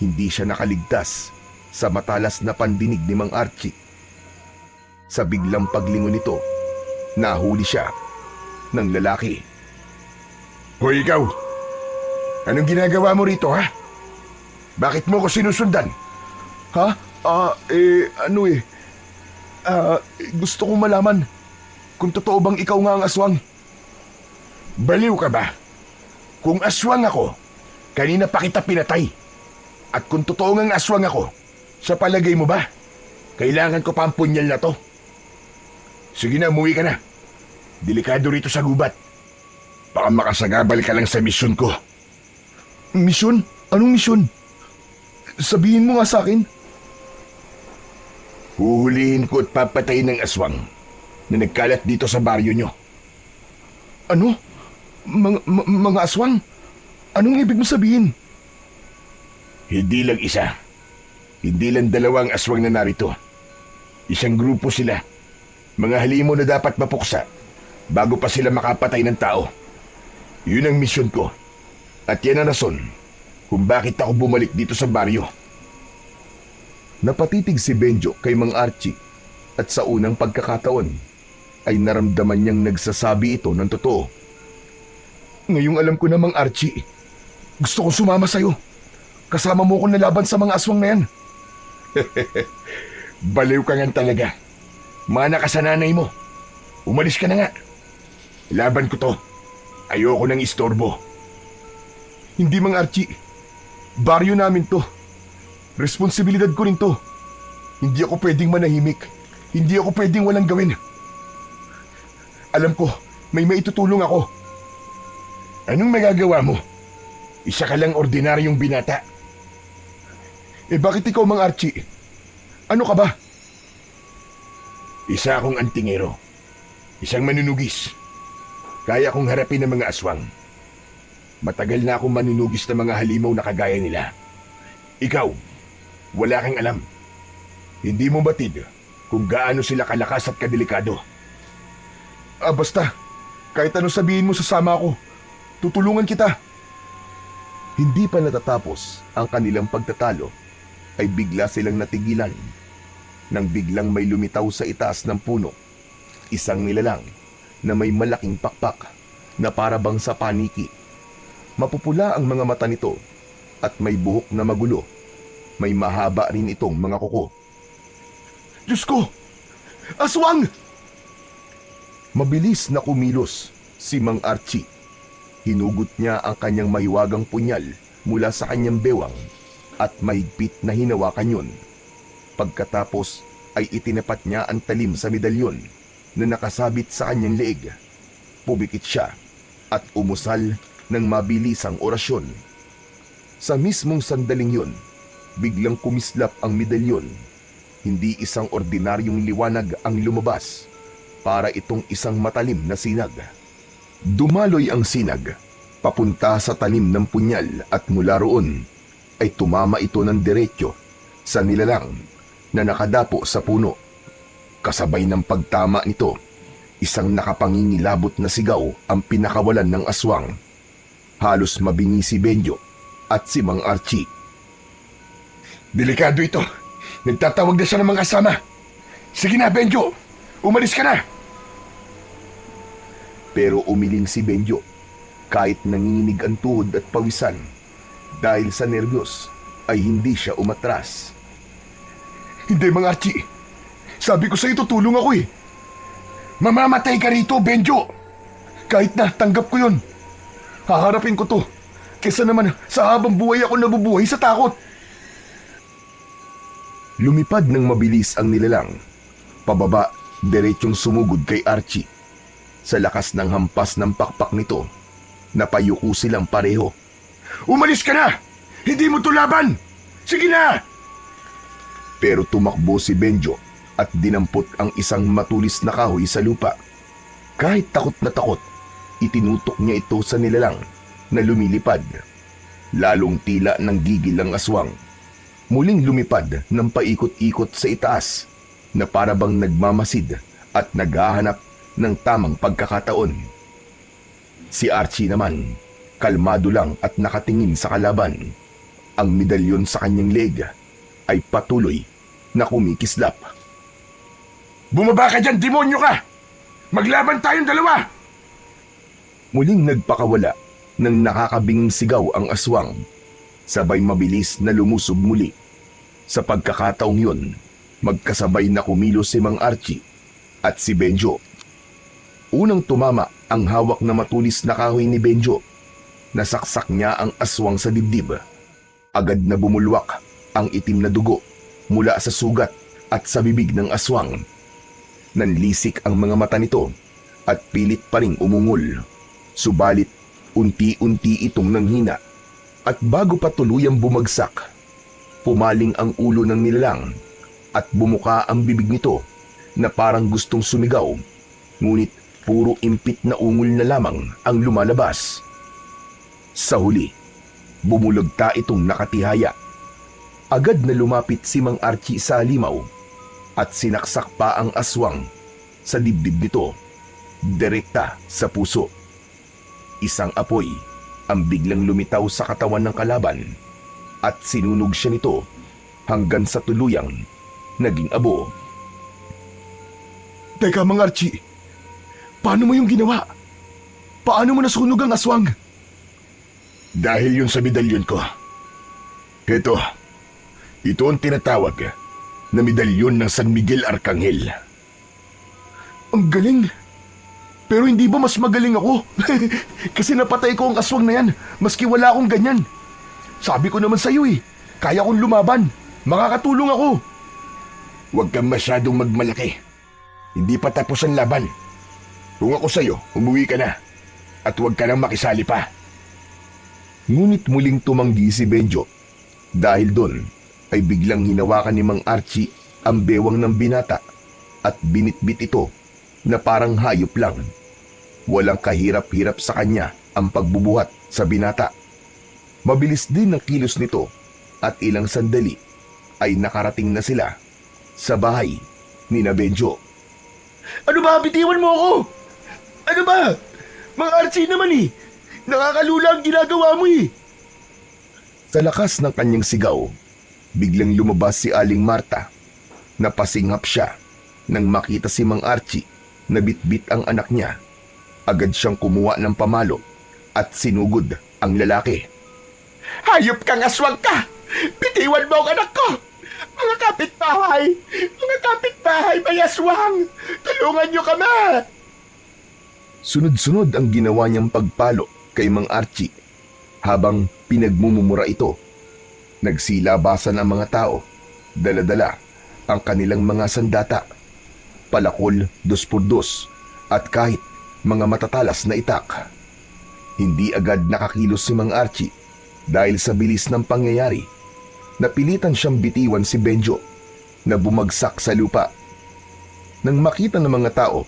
Hindi siya nakaligtas sa matalas na pandinig ni Mang Archie. Sa biglang paglingon nito, nahuli siya ng lalaki. Hoy ikaw! Anong ginagawa mo rito, ha? Bakit mo ko sinusundan? Ha? Gusto kong malaman kung totoo bang ikaw nga ang aswang. Baliw ka ba? Kung aswang ako, kanina pa kita pinatay. At kung totoo ngang aswang ako, sa palagay mo ba, kailangan ko pa ang punyal na to? Sige na, umuwi ka na. Delikado rito sa gubat. Baka makasagabal ka lang sa misyon ko. Misyon? Anong misyon? Sabihin mo nga sa akin. Huhulihin ko at papatayin ng aswang na nagkalat dito sa baryo nyo. Ano? Mga aswang? Anong ibig mo sabihin? Hindi lang isa. Hindi lang dalawang aswang na narito. Isang grupo sila. Mga halimaw na dapat mapuksa bago pa sila makapatay ng tao. Yun ang misyon ko. At yan ang rason kung bakit ako bumalik dito sa baryo. Napatitig si Benjo kay Mang Archie at sa unang pagkakataon ay naramdaman niyang nagsasabi ito ng totoo. Ngayong alam ko na, Mang Archie, gusto kong sumama sa'yo. Kasama mo akong nalaban sa mga aswang na yan. Baliw ka nga talaga. Mana ka sa nanay mo. Umalis ka na nga. Laban ko to. Ayoko nang istorbo. Hindi, Mang Archie. Baryo namin to. Responsibilidad ko rin to. Hindi ako pwedeng manahimik. Hindi ako pwedeng walang gawin. Alam ko, may maitutulong ako. Anong magagawa mo? Isa ka lang ordinaryong binata. Bakit ikaw, Mang Archie? Ano ka ba? Isa akong antingero. Isang manunugis. Kaya kong harapin ang mga aswang. Matagal na akong manunugis ng mga halimaw na kagaya nila. Ikaw, wala kang alam. Hindi mo batid kung gaano sila kalakas at kadelikado. Basta, kahit ano sabihin mo, sasama ako. Tutulungan kita. Hindi pa natatapos ang kanilang pagtatalo ay bigla silang natigilan nang biglang may lumitaw sa itaas ng puno. Isang nilalang na may malaking pakpak na para bang sa paniki. Mapupula ang mga mata nito at may buhok na magulo. May mahaba rin itong mga kuko. Diyos ko! Aswang! Mabilis na kumilos si Mang Archie. Hinugot niya ang kanyang mahiwagang punyal mula sa kanyang bewang at mahigpit na hinawakan yun. Pagkatapos ay itinapat niya ang talim sa medalyon na nakasabit sa kanyang leeg. Pumikit siya at umusal ng mabilisang orasyon. Sa mismong sandaling yun, biglang kumislap ang medalyon. Hindi isang ordinaryong liwanag ang lumabas, para itong isang matalim na sinag. Dumaloy ang sinag papunta sa talim ng punyal at mula roon ay tumama ito ng diretso sa nilalang na nakadapo sa puno. Kasabay ng pagtama nito, isang nakapangingilabot na sigaw ang pinakawalan ng aswang. Halos mabingi si Benjo at si Mang Archie. Delikado ito. Nagtatawag na siya ng mga kasama. Sige na, Benjo. Umalis ka na. Pero umiling si Benjo kahit nanginginig ang tuhod at pawisan. Dahil sa nervyos ay hindi siya umatras. Hindi, Mang Archie. Sabi ko sa'yo, tutulong ako eh. Mamamatay ka rito, Benjo. Kahit na, tanggap ko yun. Haharapin ko to. Kesa naman sa habang buhay ako nabubuhay sa takot. Lumipad ng mabilis ang nilalang. Pababa, diretsong sumugod kay Archie. Sa lakas ng hampas ng pakpak nito, napayuko silang pareho. Umalis ka na! Hindi mo to laban! Sige na! Pero tumakbo si Benjo at dinampot ang isang matulis na kahoy sa lupa. Kahit takot na takot, itinutok niya ito sa nilalang na lumilipad. Lalong tila ng gigil ang aswang. Muling lumipad ng paikot-ikot sa itaas na para bang nagmamasid at naghahanap ng tamang pagkakataon. Si Archie naman, kalmado lang at nakatingin sa kalaban. Ang medalyon sa kanyang leg ay patuloy na kumikislap. Bumaba ka dyan, demonyo ka! Maglaban tayong dalawa! Muling nagpakawala ng nakakabinging sigaw ang aswang. Sabay mabilis na lumusob muli. Sa pagkakataong yun, magkasabay na kumilos si Mang Archie at si Benjo. Unang tumama ang hawak na matulis na kahoy ni Benjo. Nasaksak niya ang aswang sa dibdib. Agad na bumulwak ang itim na dugo mula sa sugat at sa bibig ng aswang. Nanlisik ang mga mata nito at pilit pa ring umungol. Subalit, unti-unti itong nanghina. At bago pa tuluyang bumagsak, pumaling ang ulo ng nilalang at bumuka ang bibig nito na parang gustong sumigaw. Ngunit puro impit na ungol na lamang ang lumalabas. Sa huli, bumulagta itong nakatihaya. Agad na lumapit si Mang Archie sa halimaw at sinaksak pa ang aswang sa dibdib nito, direkta sa puso. Isang apoy ang biglang lumitaw sa katawan ng kalaban at sinunog siya nito hanggang sa tuluyang naging abo. Teka, Mang Archie. Paano mo yung ginawa? Paano mo nasunog ang aswang? Dahil yun sa medalyon ko. Ito ang tinatawag na medalyon ng San Miguel Arcangel. Ang galing! Pero hindi ba mas magaling ako? Kasi napatay ko ang aswang na yan, maski wala akong ganyan. Sabi ko naman sa'yo eh, kaya kong lumaban. Makakatulong ako. Huwag kang masyadong magmalaki. Hindi pa tapos ang laban. Kung ako sa'yo, umuwi ka na. At huwag ka nang makisali pa. Ngunit muling tumanggi si Benjo. Dahil doon ay biglang hinawakan ni Mang Archie ang bewang ng binata at binitbit ito na parang hayop lang. Walang kahirap-hirap sa kanya ang pagbubuhat sa binata. Mabilis din ang kilos nito at ilang sandali ay nakarating na sila sa bahay ni Benjo. Ano ba? Bitiwan mo ako! Ano ba? Mang Archie naman eh! Nakakalula ang ginagawa mo eh! Sa lakas ng kanyang sigaw, biglang lumabas si Aling Marta. Napasinghap siya nang makita si Mang Archie na bitbit ang anak niya. Agad siyang kumuha ng pamalo at sinugod ang lalaki. Hayop kang aswang ka! Bitiwan mo ang anak ko! Mga kapitbahay, may aswang! Tulungan niyo kami! Sunod-sunod ang ginawa niyang pagpalo kay Mang Archie habang pinagmumumura ito. Nagsilabasan ang mga tao, dala-dala ang kanilang mga sandata, palakol, 2x2 at kahit mga matatalas na itak. Hindi agad nakakilos si Mang Archie dahil sa bilis ng pangyayari. Napilitan siyang bitiwan si Benjo na bumagsak sa lupa. Nang makita ng mga tao,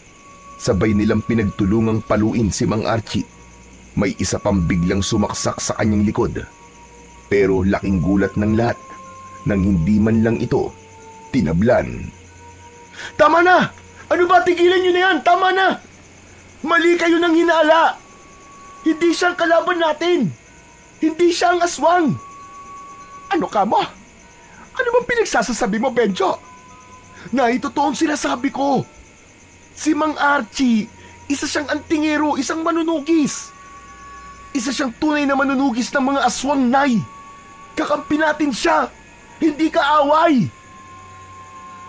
sabay nilang pinagtulungang paluin si Mang Archie. May isa pang biglang sumaksak sa kanyang likod. Pero laking gulat ng lahat nang hindi man lang ito tinablan. Tama na! Ano ba? Tigilan nyo na yan! Tama na! Mali kayo ng hinala! Hindi siya ang kalaban natin! Hindi siya ang aswang! Ano ka mo? Ano bang pinagsasasabi mo, Benjo? Na itotoong sinasabi ko. Si Mang Archie, isa siyang antingero, isang manunugis. Isa siyang tunay na manunugis ng mga aswang, Nay. Kakampi natin siya, hindi kaaway.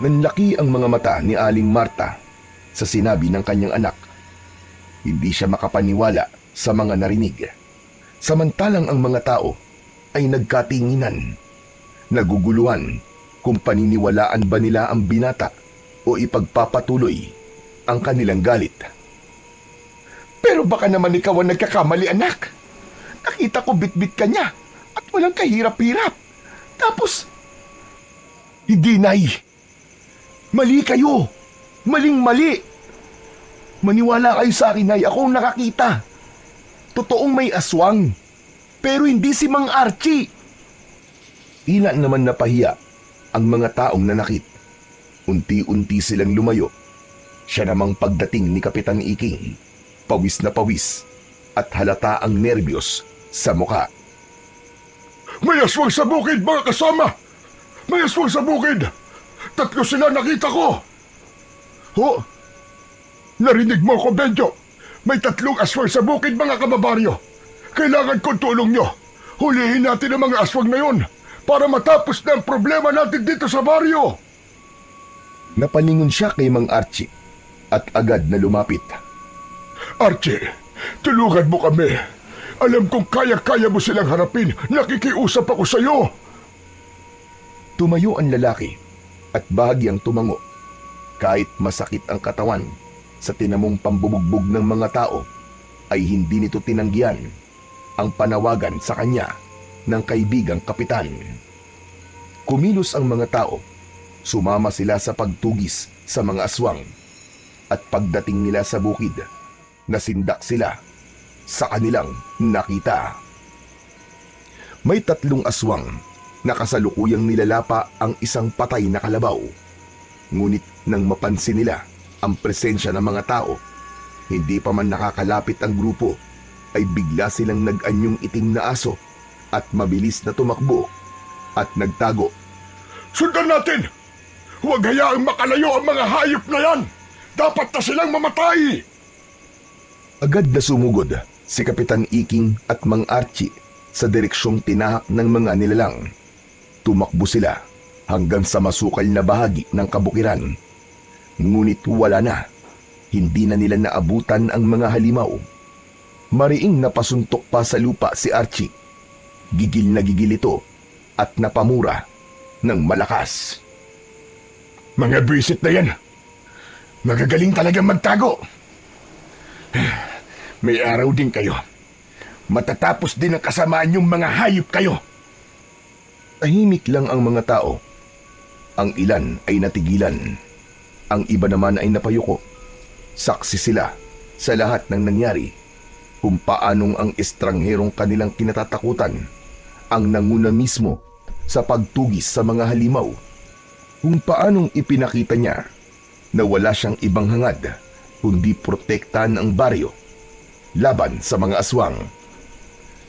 Nanlaki ang mga mata ni Aling Marta sa sinabi ng kanyang anak. Hindi siya makapaniwala sa mga narinig. Samantalang ang mga tao ay nagkatinginan, naguguluhan kung paniniwalaan ba nila ang binata o ipagpapatuloy ang kanilang galit. Pero baka naman ikaw ang nagkakamali, anak. Nakita ko bitbit ka niya at walang kahirap-hirap. Tapos, hindi, Nay. Mali kayo. Maling-mali. Maniwala kayo sa akin, Nay. Ako ang nakakita. Totoong may aswang. Pero hindi si Mang Archie. Tila naman napahiya ang mga taong nanakit. Unti-unti silang lumayo. Siya namang pagdating ni Kapitan Iking, pawis na pawis at halata ang nerbiyos sa mukha. May aswang sa bukid, mga kasama! May aswang sa bukid! 3 sila nakita ko! Ho? Narinig mo ko, Benjo? May 3 aswang sa bukid, mga kababaryo! Kailangan kong tulong nyo! Hulihin natin ang mga aswang na yun para matapos na ang problema natin dito sa baryo! Napalingon siya kay Mang Archie at agad na lumapit. Archie, tulungan mo kami. Alam kong kaya-kaya mo silang harapin. Nakikiusap ako sa iyo. Tumayo ang lalaki at bahagyang tumango. Kahit masakit ang katawan sa tinamong pambubugbog ng mga tao, ay hindi nito tinanggihan ang panawagan sa kanya ng kaibigang kapitan. Kumilos ang mga tao. Sumama sila sa pagtugis sa mga aswang. At pagdating nila sa bukid, nasindak sila sa kanilang nakita. May 3 aswang na kasalukuyang nilalapa ang isang patay na kalabaw. Ngunit nang mapansin nila ang presensya ng mga tao, hindi pa man nakakalapit ang grupo, ay bigla silang nag-anyong itim na aso at mabilis na tumakbo at nagtago. Sundan natin! Huwag hayaang makalayo ang mga hayop na yan! Dapat na silang mamatay! Agad na sumugod si Kapitan Iking at Mang Archie sa direksyong tinahak ng mga nilalang. Tumakbo sila hanggang sa masukal na bahagi ng kabukiran. Ngunit wala na. Hindi na nila naabutan ang mga halimaw. Mariing napasuntok pa sa lupa si Archie. Gigil na gigil ito at napamura ng malakas. Mga bisit na yan! Magagaling talagang magtago! May araw din kayo. Matatapos din ang kasamaan yung mga hayop kayo. Tahimik lang ang mga tao. Ang ilan ay natigilan. Ang iba naman ay napayuko. Saksi sila sa lahat ng nangyari, kung paanong ang estrangherong kanilang kinatatakutan ang nanguna mismo sa pagtugis sa mga halimaw. Kung paanong ipinakita niya na wala siyang ibang hangad kundi protektahan ang baryo laban sa mga aswang.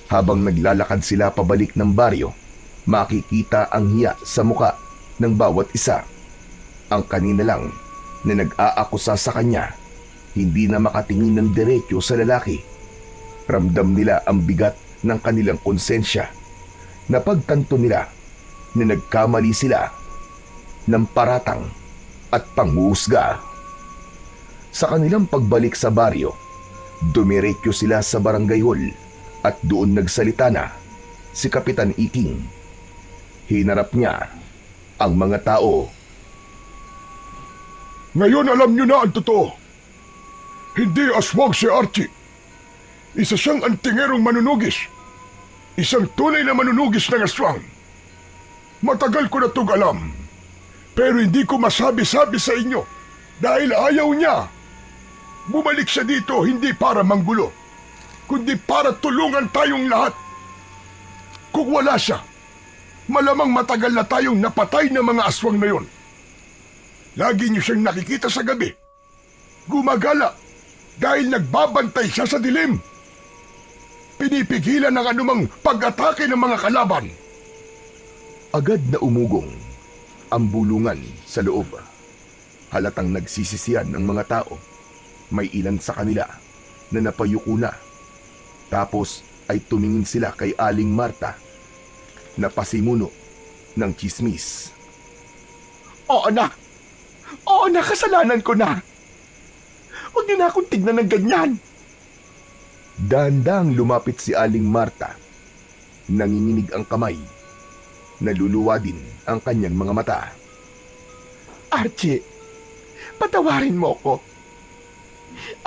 Habang naglalakad sila pabalik ng baryo, makikita ang hiya sa muka ng bawat isa. Ang kanina lang na nag-aakusa sa kanya, hindi na makatingin ng diretso sa lalaki. Ramdam nila ang bigat ng kanilang konsensya. Napagtanto nila na nagkamali sila ng paratang at panghuhusga. Sa kanilang pagbalik sa baryo, dumiretso sila sa barangay hall at doon nagsalita na si Kapitan Iking. Hinarap niya ang mga tao. Ngayon alam nyo na ang totoo. Hindi aswang si Archie. Isa siyang antingerong manunugis. Isang tunay na manunugis ng aswang. Matagal ko na itong alam. Pero hindi ko masabi-sabi sa inyo dahil ayaw niya. Bumalik siya dito hindi para manggulo, kundi para tulungan tayong lahat. Kung wala siya, malamang matagal na tayong napatay ng mga aswang na yon. Lagi niyo siyang nakikita sa gabi. Gumagala dahil nagbabantay siya sa dilim. Pinipigilan ng anumang pag-atake ng mga kalaban. Agad na umugong ang bulungan sa loob. Halatang nagsisisiyan ang mga tao. May ilan sa kanila na napayuko na. Tapos ay tumingin sila kay Aling Marta na pasimuno ng tsismis. Oo na! Oo na, kasalanan ko na! Huwag niyo na akong tignan ng ganyan! Dahan-dahang lumapit si Aling Marta. Nanginginig ang kamay. Naluluwa din ang kanyang mga mata. Archie, patawarin mo ako.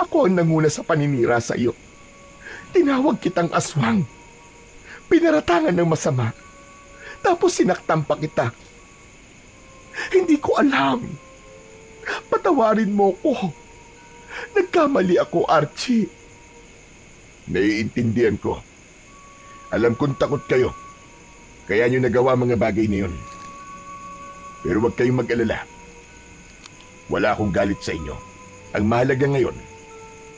Ako ang nanguna sa paninira sa iyo. Tinawag kitang aswang. Pinaratangan ng masama. Tapos sinaktan pa kita. Hindi ko alam. Patawarin mo ko. Nagkamali ako, Archie. Naiintindihan ko. Alam kong takot kayo. Kaya nyo nagawa mga bagay na yun. Pero huwag kayong mag-alala. Wala akong galit sa inyo. Ang mahalaga ngayon,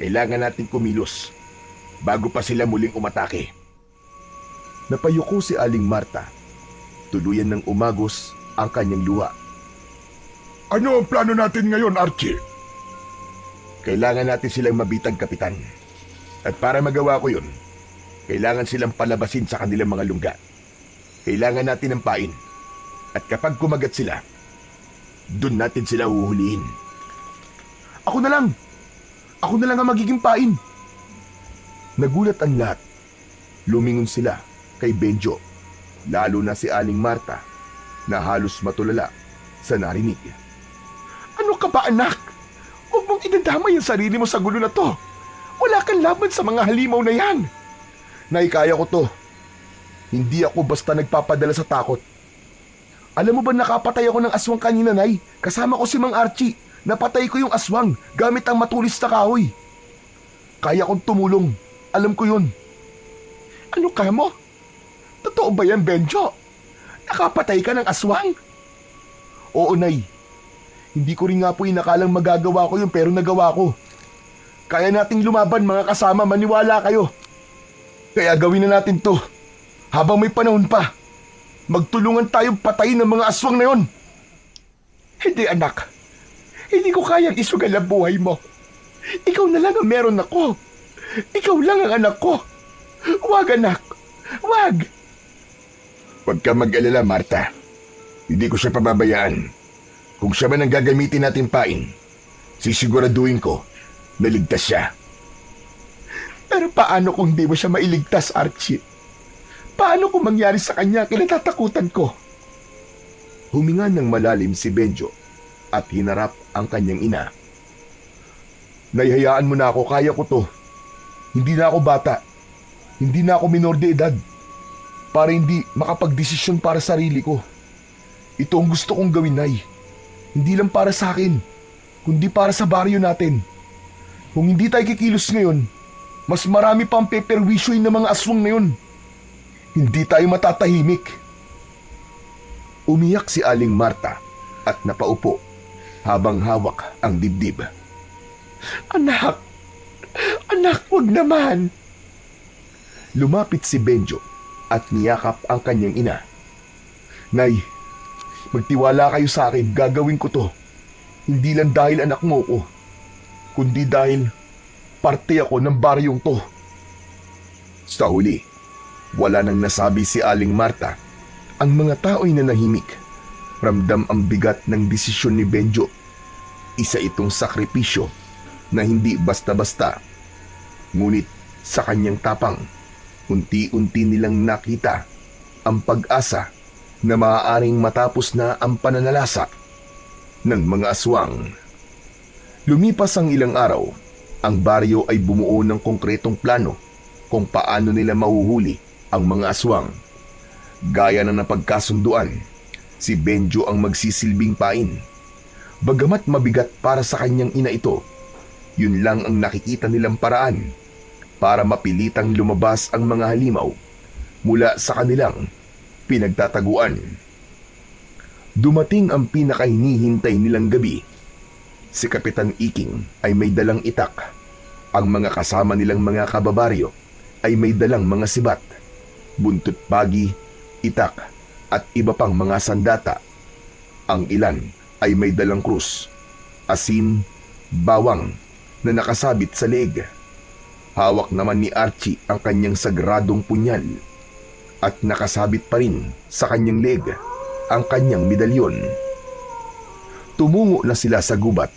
kailangan natin kumilos bago pa sila muling umatake. Napayuko si Aling Marta. Tuluyan ng umagos ang kanyang luha. Ano ang plano natin ngayon, Archie? Kailangan natin silang mabitag, Kapitan. At para magawa ko yun, kailangan silang palabasin sa kanilang mga lungga. Kailangan natin ng pain. At kapag kumagat sila, dun natin sila uhulihin. Ako na lang! Ako na lang ang magiging pain! Nagulat ang lahat. Lumingon sila kay Benjo, lalo na si Aling Marta, na halos matulala sa narinig. Ano ka ba, anak? Huwag mong idadamay ang sarili mo sa gulo na to. Wala kang laban sa mga halimaw na yan. Nay, kaya ko to. Hindi ako basta nagpapadala sa takot. Alam mo ba nakapatay ako ng aswang kanina, Nay? Kasama ko si Mang Archie. Napatay ko yung aswang gamit ang matulis na kahoy. Kaya kong tumulong. Alam ko yun. Ano ka mo? Totoo ba yan, Benjo? Nakapatay ka ng aswang? Oo, Nay. Hindi ko rin nga po inakalang magagawa ko yun pero nagawa ko. Kaya nating lumaban, mga kasama, maniwala kayo. Kaya gawin na natin to. Habang may panahon pa. Magtulungan tayong patayin ng mga aswang na yon. Hindi, anak. Hindi ko kayang isugal ang buhay mo. Ikaw na lang ang meron ako. Ikaw lang ang anak ko. Huwag, anak. Huwag. Huwag ka mag-alala, Marta. Hindi ko siya pababayaan. Kung siya man ang gagamitin natin pain, sisiguraduhin ko na ligtas siya. Pero paano kung di mo siya mailigtas, Archie? Paano kung mangyari sa kanya kinatatakutan ko? Huminga ng malalim si Benjo at hinarap ang kanyang ina. Nahihayaan mo na ako, kaya ko to. Hindi na ako bata. Hindi na ako minor de edad. Para hindi makapagdesisyon para sa sarili ko. Ito ang gusto kong gawin, Nay. Hindi lang para sa akin, kundi para sa baryo natin. Kung hindi tayo kikilos ngayon, mas marami pang peperwisyoin ng mga aswang na yun. Hindi tayo matatahimik. Umiyak si Aling Marta at napaupo habang hawak ang dibdib. Anak! Anak, wag naman! Lumapit si Benjo at niyakap ang kanyang ina. Nay, magtiwala kayo sa akin, gagawin ko to. Hindi lang dahil anak mo ko, kundi dahil parte ako ng baryong to. Sa huli, wala nang nasabi si Aling Marta. Ang mga tao'y nanahimik. Ramdam ang bigat ng desisyon ni Benjo. Isa itong sakripisyo na hindi basta-basta. Ngunit sa kanyang tapang, unti-unti nilang nakita ang pag-asa na maaaring matapos na ang pananalasa ng mga aswang. Lumipas ang ilang araw, ang baryo ay bumuo ng konkretong plano kung paano nila mahuhuli ang mga aswang. Gaya na napagkasunduan, si Benjo ang magsisilbing pain. Bagamat mabigat para sa kanyang ina ito, yun lang ang nakikita nilang paraan para mapilitang lumabas ang mga halimaw mula sa kanilang pinagtataguan. Dumating ang pinakahinihintay nilang gabi. Si Kapitan Iking ay may dalang itak. Ang mga kasama nilang mga kababaryo ay may dalang mga sibat, buntot pagi, itak at iba pang mga sandata. Ang ilan ay may dalang krus, asin, bawang na nakasabit sa leeg. Hawak naman ni Archie ang kanyang sagradong punyal at nakasabit pa rin sa kanyang leeg ang kanyang medalyon. Tumungo na sila sa gubat.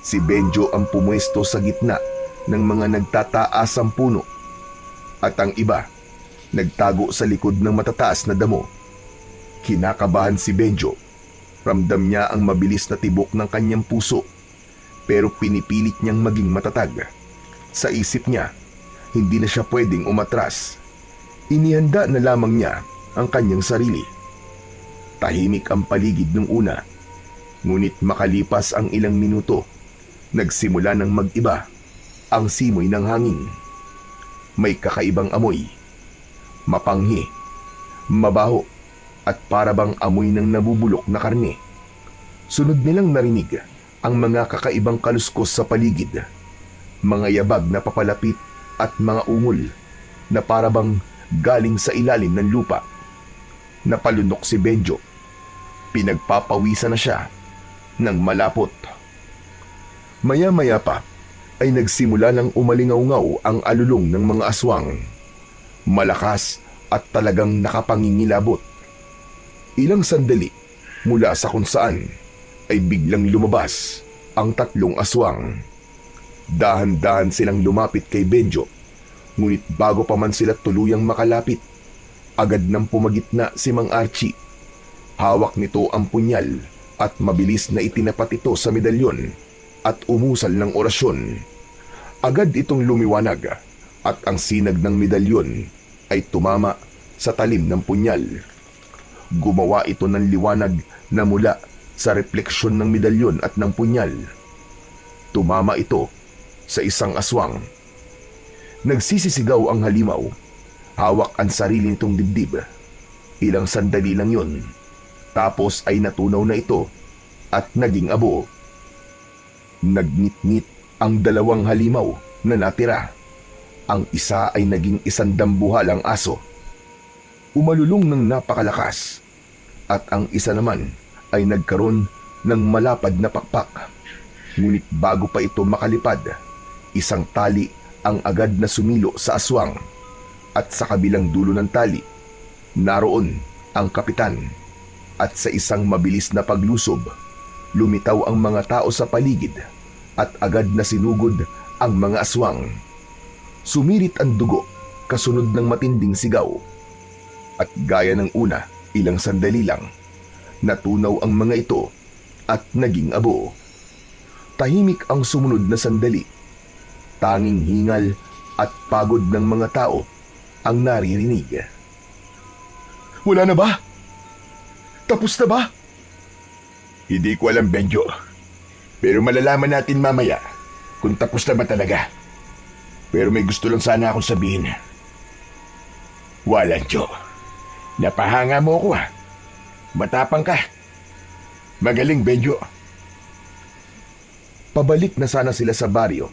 Si Benjo ang pumuesto sa gitna ng mga nagtataasang puno at ang iba nagtago sa likod ng matataas na damo. Kinakabahan si Benjo. Ramdam niya ang mabilis na tibok ng kanyang puso, pero pinipilit niyang maging matatag. Sa isip niya, hindi na siya pwedeng umatras. Inihanda na lamang niya ang kanyang sarili. Tahimik ang paligid nung una, ngunit makalipas ang ilang minuto, nagsimula ng mag-iba ang simoy ng hangin. May kakaibang amoy, mapanghi, mabaho, at parabang amoy ng nabubulok na karne. Sunod nilang narinig ang mga kakaibang kaluskos sa paligid, mga yabag na papalapit at mga ungol na parabang galing sa ilalim ng lupa. Napalunok si Benjo. Pinagpapawisan na siya ng malapot. Maya-maya pa ay nagsimula ng umalingaw-ngaw ang alulong ng mga aswang. Malakas at talagang nakapangingilabot. Ilang sandali mula sa kung saan ay biglang lumabas ang tatlong aswang. Dahan-dahan silang lumapit kay Benjo, ngunit bago pa man sila tuluyang makalapit, agad nang pumagitna si Mang Archie. Hawak nito ang punyal at mabilis na itinapat ito sa medalyon at umusal ng orasyon. Agad itong lumiwanag at ang sinag ng medalyon ay tumama sa talim ng punyal. Gumawa ito ng liwanag na mula sa refleksyon ng medalyon at ng punyal. Tumama ito sa isang aswang. Nagsisisigaw ang halimaw. Hawak ang sarili nitong dibdib. Ilang sandali lang yun. Tapos ay natunaw na ito at naging abo. Nagngit-ngit ang dalawang halimaw na natira. Ang isa ay naging isandambuhalang aso. Umalulong ng napakalakas at ang isa naman ay nagkaroon ng malapad na pakpak. Ngunit bago pa ito makalipad, isang tali ang agad na sumilo sa aswang at sa kabilang dulo ng tali, naroon ang kapitan at sa isang mabilis na paglusob, lumitaw ang mga tao sa paligid at agad na sinugod ang mga aswang. Sumirit ang dugo kasunod ng matinding sigaw. At gaya ng una, ilang sandali lang, natunaw ang mga ito at naging abo. Tahimik ang sumunod na sandali. Tanging hingal at pagod ng mga tao ang naririnig. Wala na ba? Tapos na ba? Hindi ko alam, Benjo. Pero malalaman natin mamaya kung tapos na ba talaga. Pero may gusto lang sana akong sabihin. Walancho, napahanga mo ako ha. Matapang ka. Magaling, Benjo. Pabalik na sana sila sa baryo,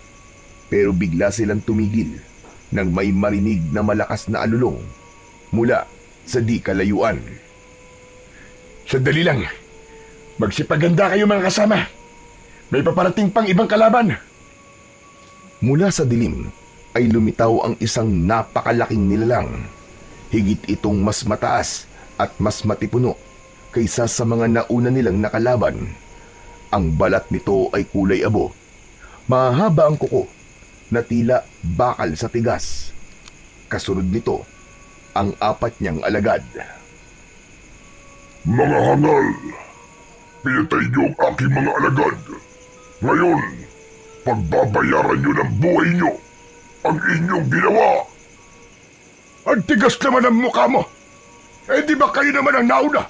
pero bigla silang tumigil nang may marinig na malakas na alulong mula sa di kalayuan. Sandali lang. Magsipaganda kayo mga kasama. May paparating pang ibang kalaban. Mula sa dilim ay lumitaw ang isang napakalaking nilalang. Higit itong mas mataas at mas matipuno kaysa sa mga nauna nilang nakalaban. Ang balat nito ay kulay abo. Mahaba ang kuko na tila bakal sa tigas. Kasunod nito, ang 4 niyang alagad. Mga hangal, pinatay niyo ang aking mga alagad. Ngayon, pagbabayaran niyo ng buhay niyo ang inyong ginawa. Ang tigas naman ang mukha mo. Eh di ba kayo naman ang nauna?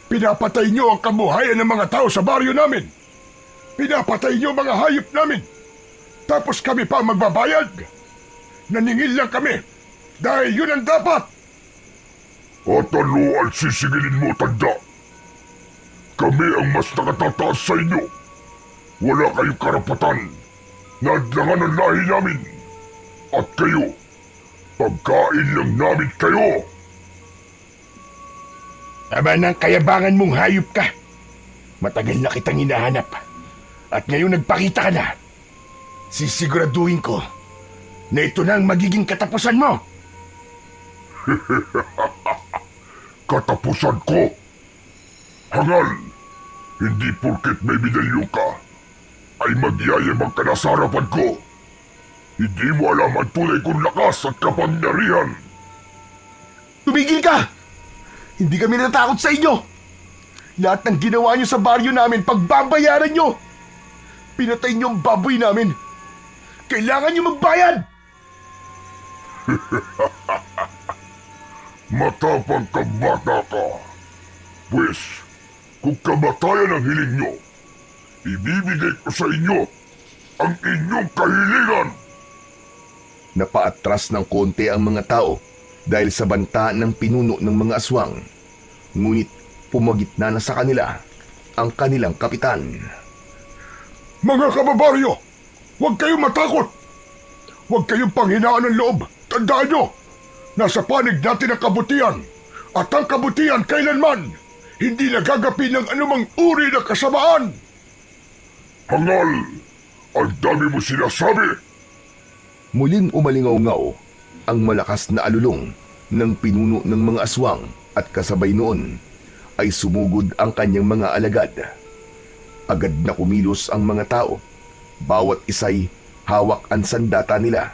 Pinapatay niyo ang kabuhayan ng mga tao sa baryo namin. Pinapatay niyo mga hayop namin. Tapos kami pa magbabayad. Naningil lang kami dahil yun ang dapat. At ano ang sisigilin mo, tanda? Kami ang mas nakatataas sa inyo. Wala kayong karapatan na adlangan ang lahi namin. At kayo, pagkain lang namin kayo. Ama ng kayabangan mong hayop ka. Matagal na kitang hinahanap. At ngayon nagpakita ka na. Sisiguraduhin ko na ito na ang magiging katapusan mo. Katapusan ko. Hangal, hindi porket may medalyon ka, ay magyayabang ka na sa harapan ko. Hindi mo alam ang tunay kong lakas at kapangyarihan. Tumigil ka! Hindi kami natakot sa inyo! Lahat ng ginawa niyo sa baryo namin, pagbabayaran niyo! Pinatay niyo ang baboy namin! Kailangan niyo magbayad! Matapang ka bata ka. Pwes, kung kamatayan ang hiling nyo, ibibigay ko sa inyo ang inyong kahilingan. Napaatras ng konti ang mga tao dahil sa banta ng pinuno ng mga aswang. Ngunit pumagitna na sa kanila ang kanilang kapitan. Mga kababaryo, huwag kayong matakot. Huwag kayong panghinaan ng loob. Tandaan nyo, nasa panig natin ang kabutihan. At ang kabutihan kailanman hindi nagagapi ng anumang uri ng kasamaan. Hangal, ang dami mo sinasabi. Muling umalingaw-ngaw ang malakas na alulong ng pinuno ng mga aswang at kasabay noon ay sumugod ang kanyang mga alagad. Agad na kumilos ang mga tao, bawat isa'y hawak ang sandata nila.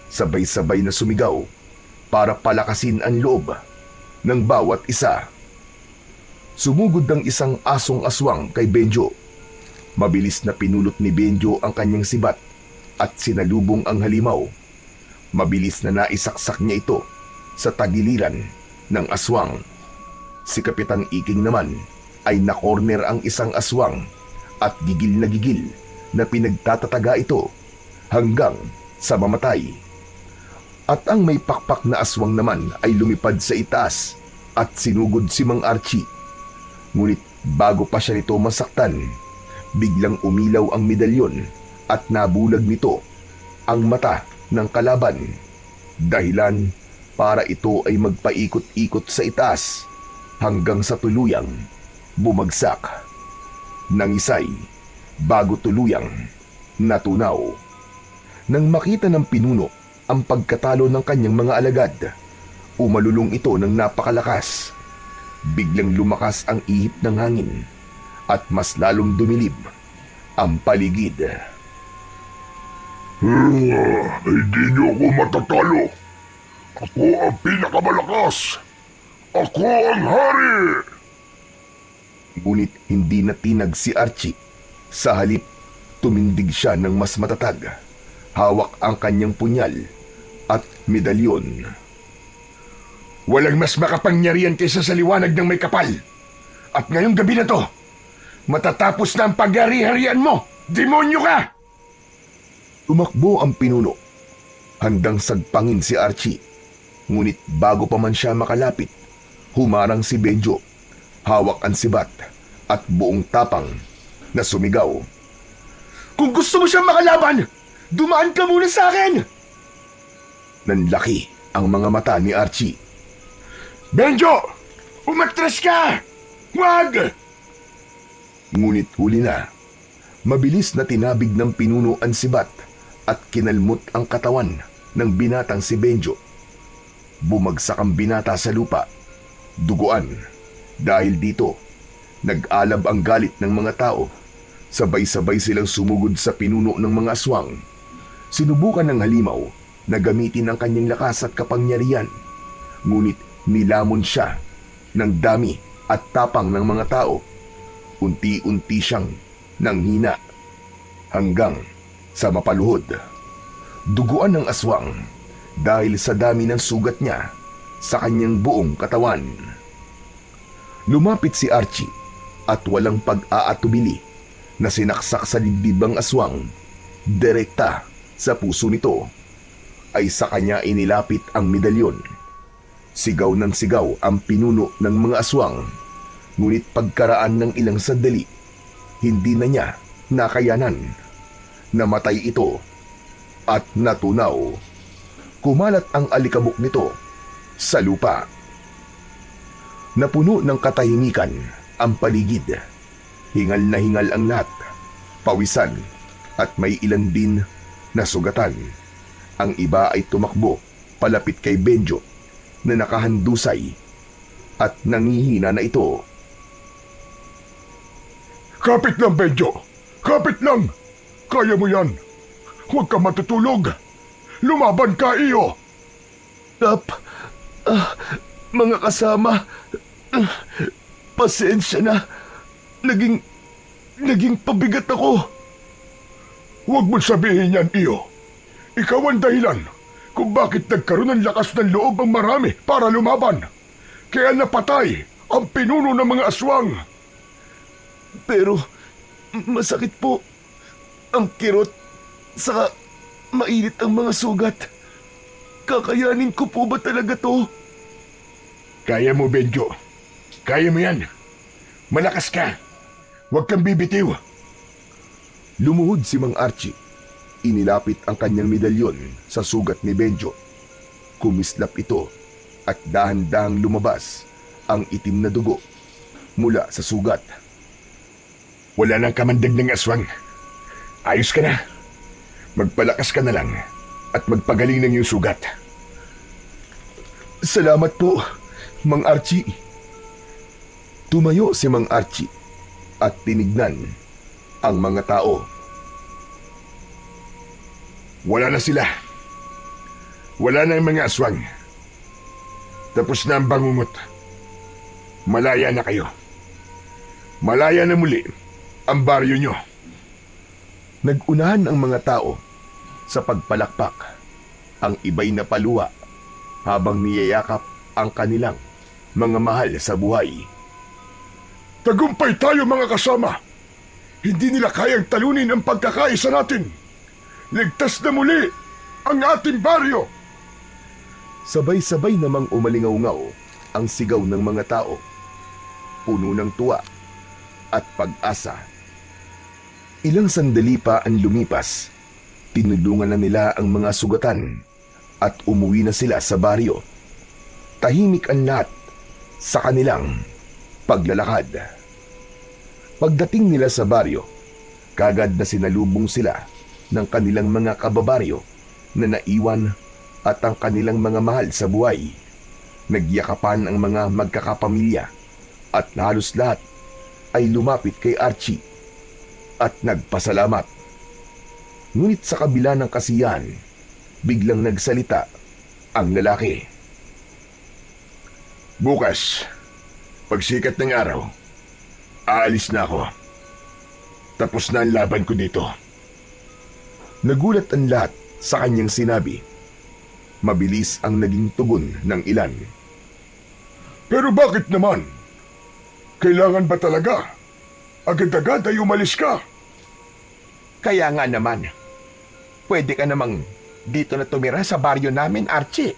Sabay-sabay na sumigaw para palakasin ang loob ng bawat isa. Sumugod ang isang asong aswang kay Benjo. Mabilis na pinulot ni Benjo ang kanyang sibat at sinalubong ang halimaw. Mabilis na naisaksak niya ito sa tagiliran ng aswang. Si Kapitan Iking naman ay nakorner ang isang aswang at gigil na pinagtatataga ito hanggang sa mamatay. At ang may pakpak na aswang naman ay lumipad sa itaas at sinugod si Mang Archie. Ngunit bago pa siya nito masaktan, biglang umilaw ang medalyon at nabulag nito ang mata ng kalaban. Dahilan para ito ay magpaikot-ikot sa itaas hanggang sa tuluyang bumagsak. Nangisay bago tuluyang natunaw. Nang makita ng pinuno ang pagkatalo ng kanyang mga alagad, umalulong ito ng napakalakas. Biglang lumakas ang ihip ng hangin at mas lalong dumilib ang paligid. Hindi niyo ako matatalo. Ako ang pinakamalakas. Ako ang hari. Ngunit hindi natinag si Archie. Sa halip, tumindig siya ng mas matatag. Hawak ang kanyang punyal at medalyon. Walang mas makapangyarihan kaysa sa liwanag ng may kapal. At ngayong gabi na to, matatapos na ang pag-ari-harian mo! Demonyo ka! Tumakbo ang pinuno. Handang sagpangin si Archie. Ngunit bago pa man siya makalapit, humarang si Benjo. Hawak ang sibat at buong tapang na sumigaw. Kung gusto mo siyang makalaban, dumaan ka muna sa akin! Nanlaki ang mga mata ni Archie. Benjo! Umatras ka! Huwag! Ngunit huli na. Mabilis na tinabig ng pinuno ang sibat at kinalmot ang katawan ng binatang si Benjo. Bumagsak ang binata sa lupa. Duguan. Dahil dito, nag-alab ang galit ng mga tao. Sabay-sabay silang sumugod sa pinuno ng mga aswang. Sinubukan ng halimaw na gamitin ang kanyang lakas at kapangyarihan. Ngunit nilamon siya ng dami at tapang ng mga tao. Unti-unti siyang nanghina hanggang sa mapaluhod. Duguan ng aswang dahil sa dami ng sugat niya sa kanyang buong katawan. Lumapit si Archie at walang pag-aatubili na sinaksak sa dibdib ang aswang. Direkta sa puso nito ay sa kanya inilapit ang medalyon. Sigaw ng sigaw ang pinuno ng mga aswang. Ngunit pagkaraan ng ilang sandali, hindi na niya nakayanan. Namatay ito at natunaw. Kumalat ang alikabok nito sa lupa. Napuno ng katahimikan ang paligid. Hingal na hingal ang lahat, pawisan at may ilan din na sugatan. Ang iba ay tumakbo palapit kay Benjo na nakahandusay at nangihina na ito. Kapit lang, Benjo! Kapit lang! Kaya mo yan! Huwag ka matutulog! Lumaban ka, iyo! Mga kasama, pasensya na. Naging pabigat ako. Huwag mo sabihin yan, iyo. Ikaw ang dahilan kung bakit nagkaroon ng lakas ng loob ang marami para lumaban. Kaya napatay ang pinuno ng mga aswang. Pero masakit po ang kirot, saka mainit ang mga sugat. Kakayanin ko po ba talaga to? Kaya mo, Benjo. Kaya mo yan. Malakas ka. Huwag kang bibitiw. Lumuhod si Mang Archie. Inilapit ang kanyang medalyon sa sugat ni Benjo. Kumislap ito at dahan-dahang lumabas ang itim na dugo mula sa sugat. Wala nang kamandag ng aswang. Ayos ka na. Magpalakas ka na lang at magpagaling ng iyong sugat. Salamat po, Mang Archie. Tumayo si Mang Archie at tinignan ang mga tao. Wala na sila. Wala na ang mga aswang. Tapos na ang bangungot. Malaya na kayo. Malaya na muli ang baryo nyo. Nagunahan ang mga tao sa pagpalakpak. Ang iba'y napaluwa habang niyayakap ang kanilang mga mahal sa buhay. Tagumpay tayo, mga kasama. Hindi nila kayang talunin ang pagkakaisa natin. Ligtas na muli ang ating baryo. Sabay-sabay namang umalingaw-ngaw ang sigaw ng mga tao. Puno ng tuwa at pag-asa. Ilang sandali pa ang lumipas. Tinulungan na nila ang mga sugatan at umuwi na sila sa baryo. Tahimik ang lahat sa kanilang paglalakad. Pagdating nila sa baryo, kagad na sinalubong sila ng kanilang mga kababaryo na naiwan at ang kanilang mga mahal sa buhay. Nagyakapan ang mga magkakapamilya at halos lahat ay lumapit kay Archie at nagpasalamat. Ngunit sa kabila ng kasiyahan, biglang nagsalita ang lalaki. Bukas, pagsikat ng araw, aalis na ako. Tapos na ang laban ko dito. Nagulat ang lahat sa kanyang sinabi. Mabilis ang naging tugon ng ilan. Pero bakit naman? Kailangan ba talaga? Agad-agad ay umalis ka. Kaya nga naman, pwede ka namang dito na tumira sa baryo namin, Archie.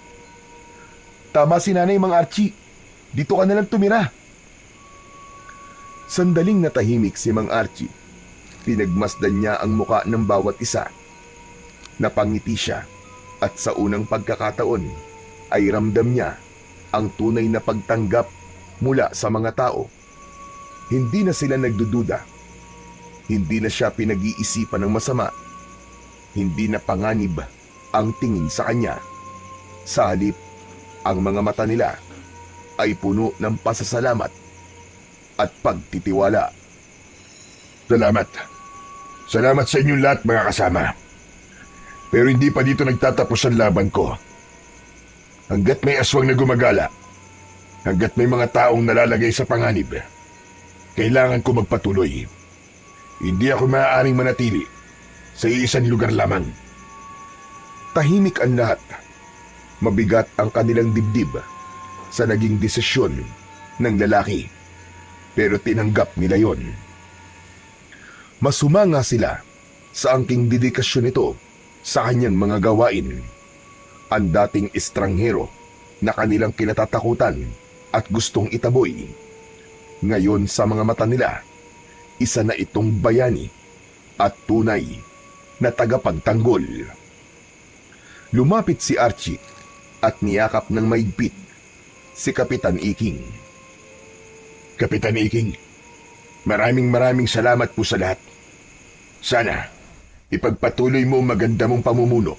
Tama si Nanay, Mang Archie. Dito ka na lang tumira. Sandaling natahimik si Mang Archie. Pinagmasdan niya ang muka ng bawat isa. Napangiti siya at sa unang pagkakataon ay ramdam niya ang tunay na pagtanggap mula sa mga tao. Hindi na sila nagdududa. Hindi na siya pinag-iisipan ng masama. Hindi na panganib ang tingin sa kanya. Sa halip, ang mga mata nila ay puno ng pasasalamat at pagtitiwala. Salamat. Salamat sa inyong lahat, mga kasama. Pero hindi pa dito nagtatapos ang laban ko. Hanggat may aswang na gumagala, hanggat may mga taong nalalagay sa panganib, kailangan ko magpatuloy. Hindi ako maaaring manatili sa iisang lugar lamang. Tahimik ang lahat. Mabigat ang kanilang dibdib sa naging desisyon ng lalaki. Pero tinanggap nila yon. Masumanga sila sa angking dedikasyon nito sa kanyang mga gawain. Ang dating estranghero na kanilang kinatatakutan at gustong itaboy. Ngayon sa mga mata nila, isa na itong bayani at tunay na tagapagtanggol. Lumapit si Archie at niyakap ng maigpit si Kapitan Iking. Kapitan Iking, maraming salamat po sa lahat. Sana, ipagpatuloy mo ang maganda mong pamumuno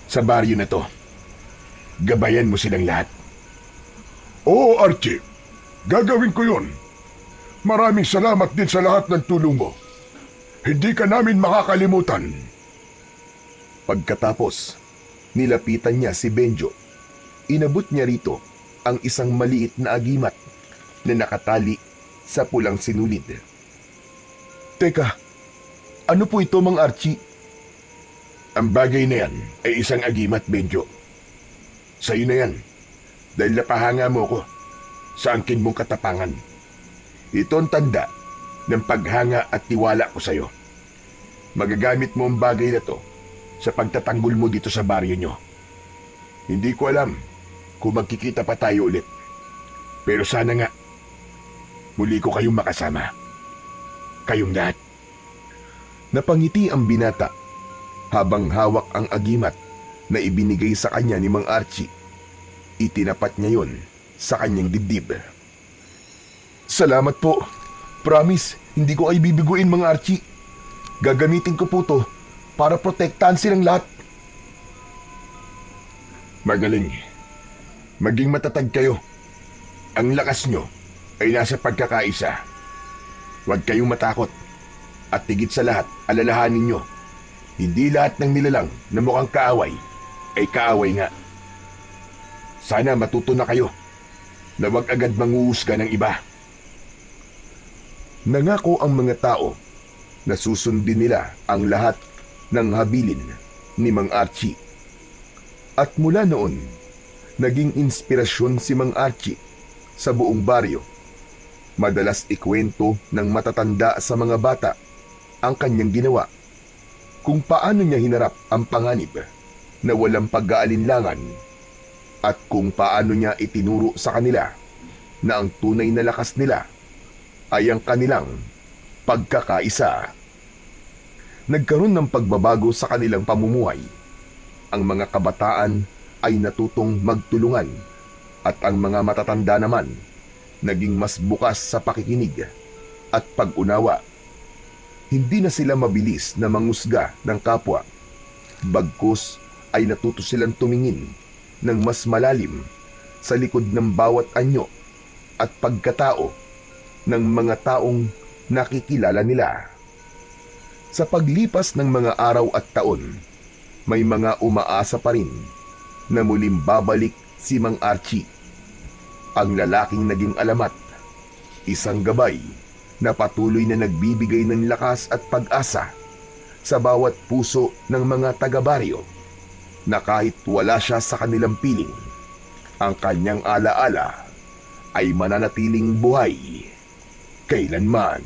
sa baryo na to. Gabayan mo silang lahat. Oo, Archie. Gagawin ko yun. Maraming salamat din sa lahat ng tulong mo. Hindi ka namin makakalimutan. Pagkatapos, nilapitan niya si Benjo. Inabot niya rito ang isang maliit na agimat na nakatali sa pulang sinulid. Teka, ano po ito, Mang Archie? Ang bagay na yan ay isang agimat, Benjo. Sa'yo na yan, dahil napahanga mo ko sa angkin mong katapangan. Ito ang tanda ng paghanga at tiwala ko sa'yo. Magagamit mo ang bagay na to sa pagtatanggol mo dito sa baryo nyo. Hindi ko alam kung magkikita pa tayo ulit. Pero sana nga, muli ko kayong makasama. Kayong lahat. Napangiti ang binata habang hawak ang agimat na ibinigay sa kanya ni Mang Archie. Itinapat niya yon sa kanyang dibdib. Salamat po. Promise, hindi ko kayo bibiguin, Mang Archie. Gagamitin ko po to para protektahan silang lahat. Magaling. Maging matatag kayo. Ang lakas nyo ay nasa pagkakaisa. Huwag kayong matakot. At higit sa lahat, alalahanin nyo, hindi lahat ng nilalang na mukhang kaaway ay kaaway nga. Sana matuto na kayo na huwag agad manguhusga ng iba. Nangako ang mga tao na susundin nila ang lahat ng habilin ni Mang Archie. At mula noon, naging inspirasyon si Mang Archie sa buong baryo. Madalas ikwento ng matatanda sa mga bata ang kanyang ginawa, kung paano niya hinarap ang panganib na walang pag-aalinlangan at kung paano niya itinuro sa kanila na ang tunay na lakas nila ay ang kanilang pagkakaisa. Nagkaroon ng pagbabago sa kanilang pamumuhay. Ang mga kabataan ay natutong magtulungan at ang mga matatanda naman naging mas bukas sa pakikinig at pag-unawa. Hindi na sila mabilis na mangusga ng kapwa. Bagkus ay natuto silang tumingin ng mas malalim sa likod ng bawat anyo at pagkatao ng mga taong nakikilala nila. Sa paglipas ng mga araw at taon, may mga umaasa pa rin na muling babalik si Mang Archie. Ang lalaking naging alamat, isang gabay na patuloy na nagbibigay ng lakas at pag-asa sa bawat puso ng mga taga-baryo na kahit wala siya sa kanilang piling, ang kanyang alaala ay mananatiling buhay kailanman.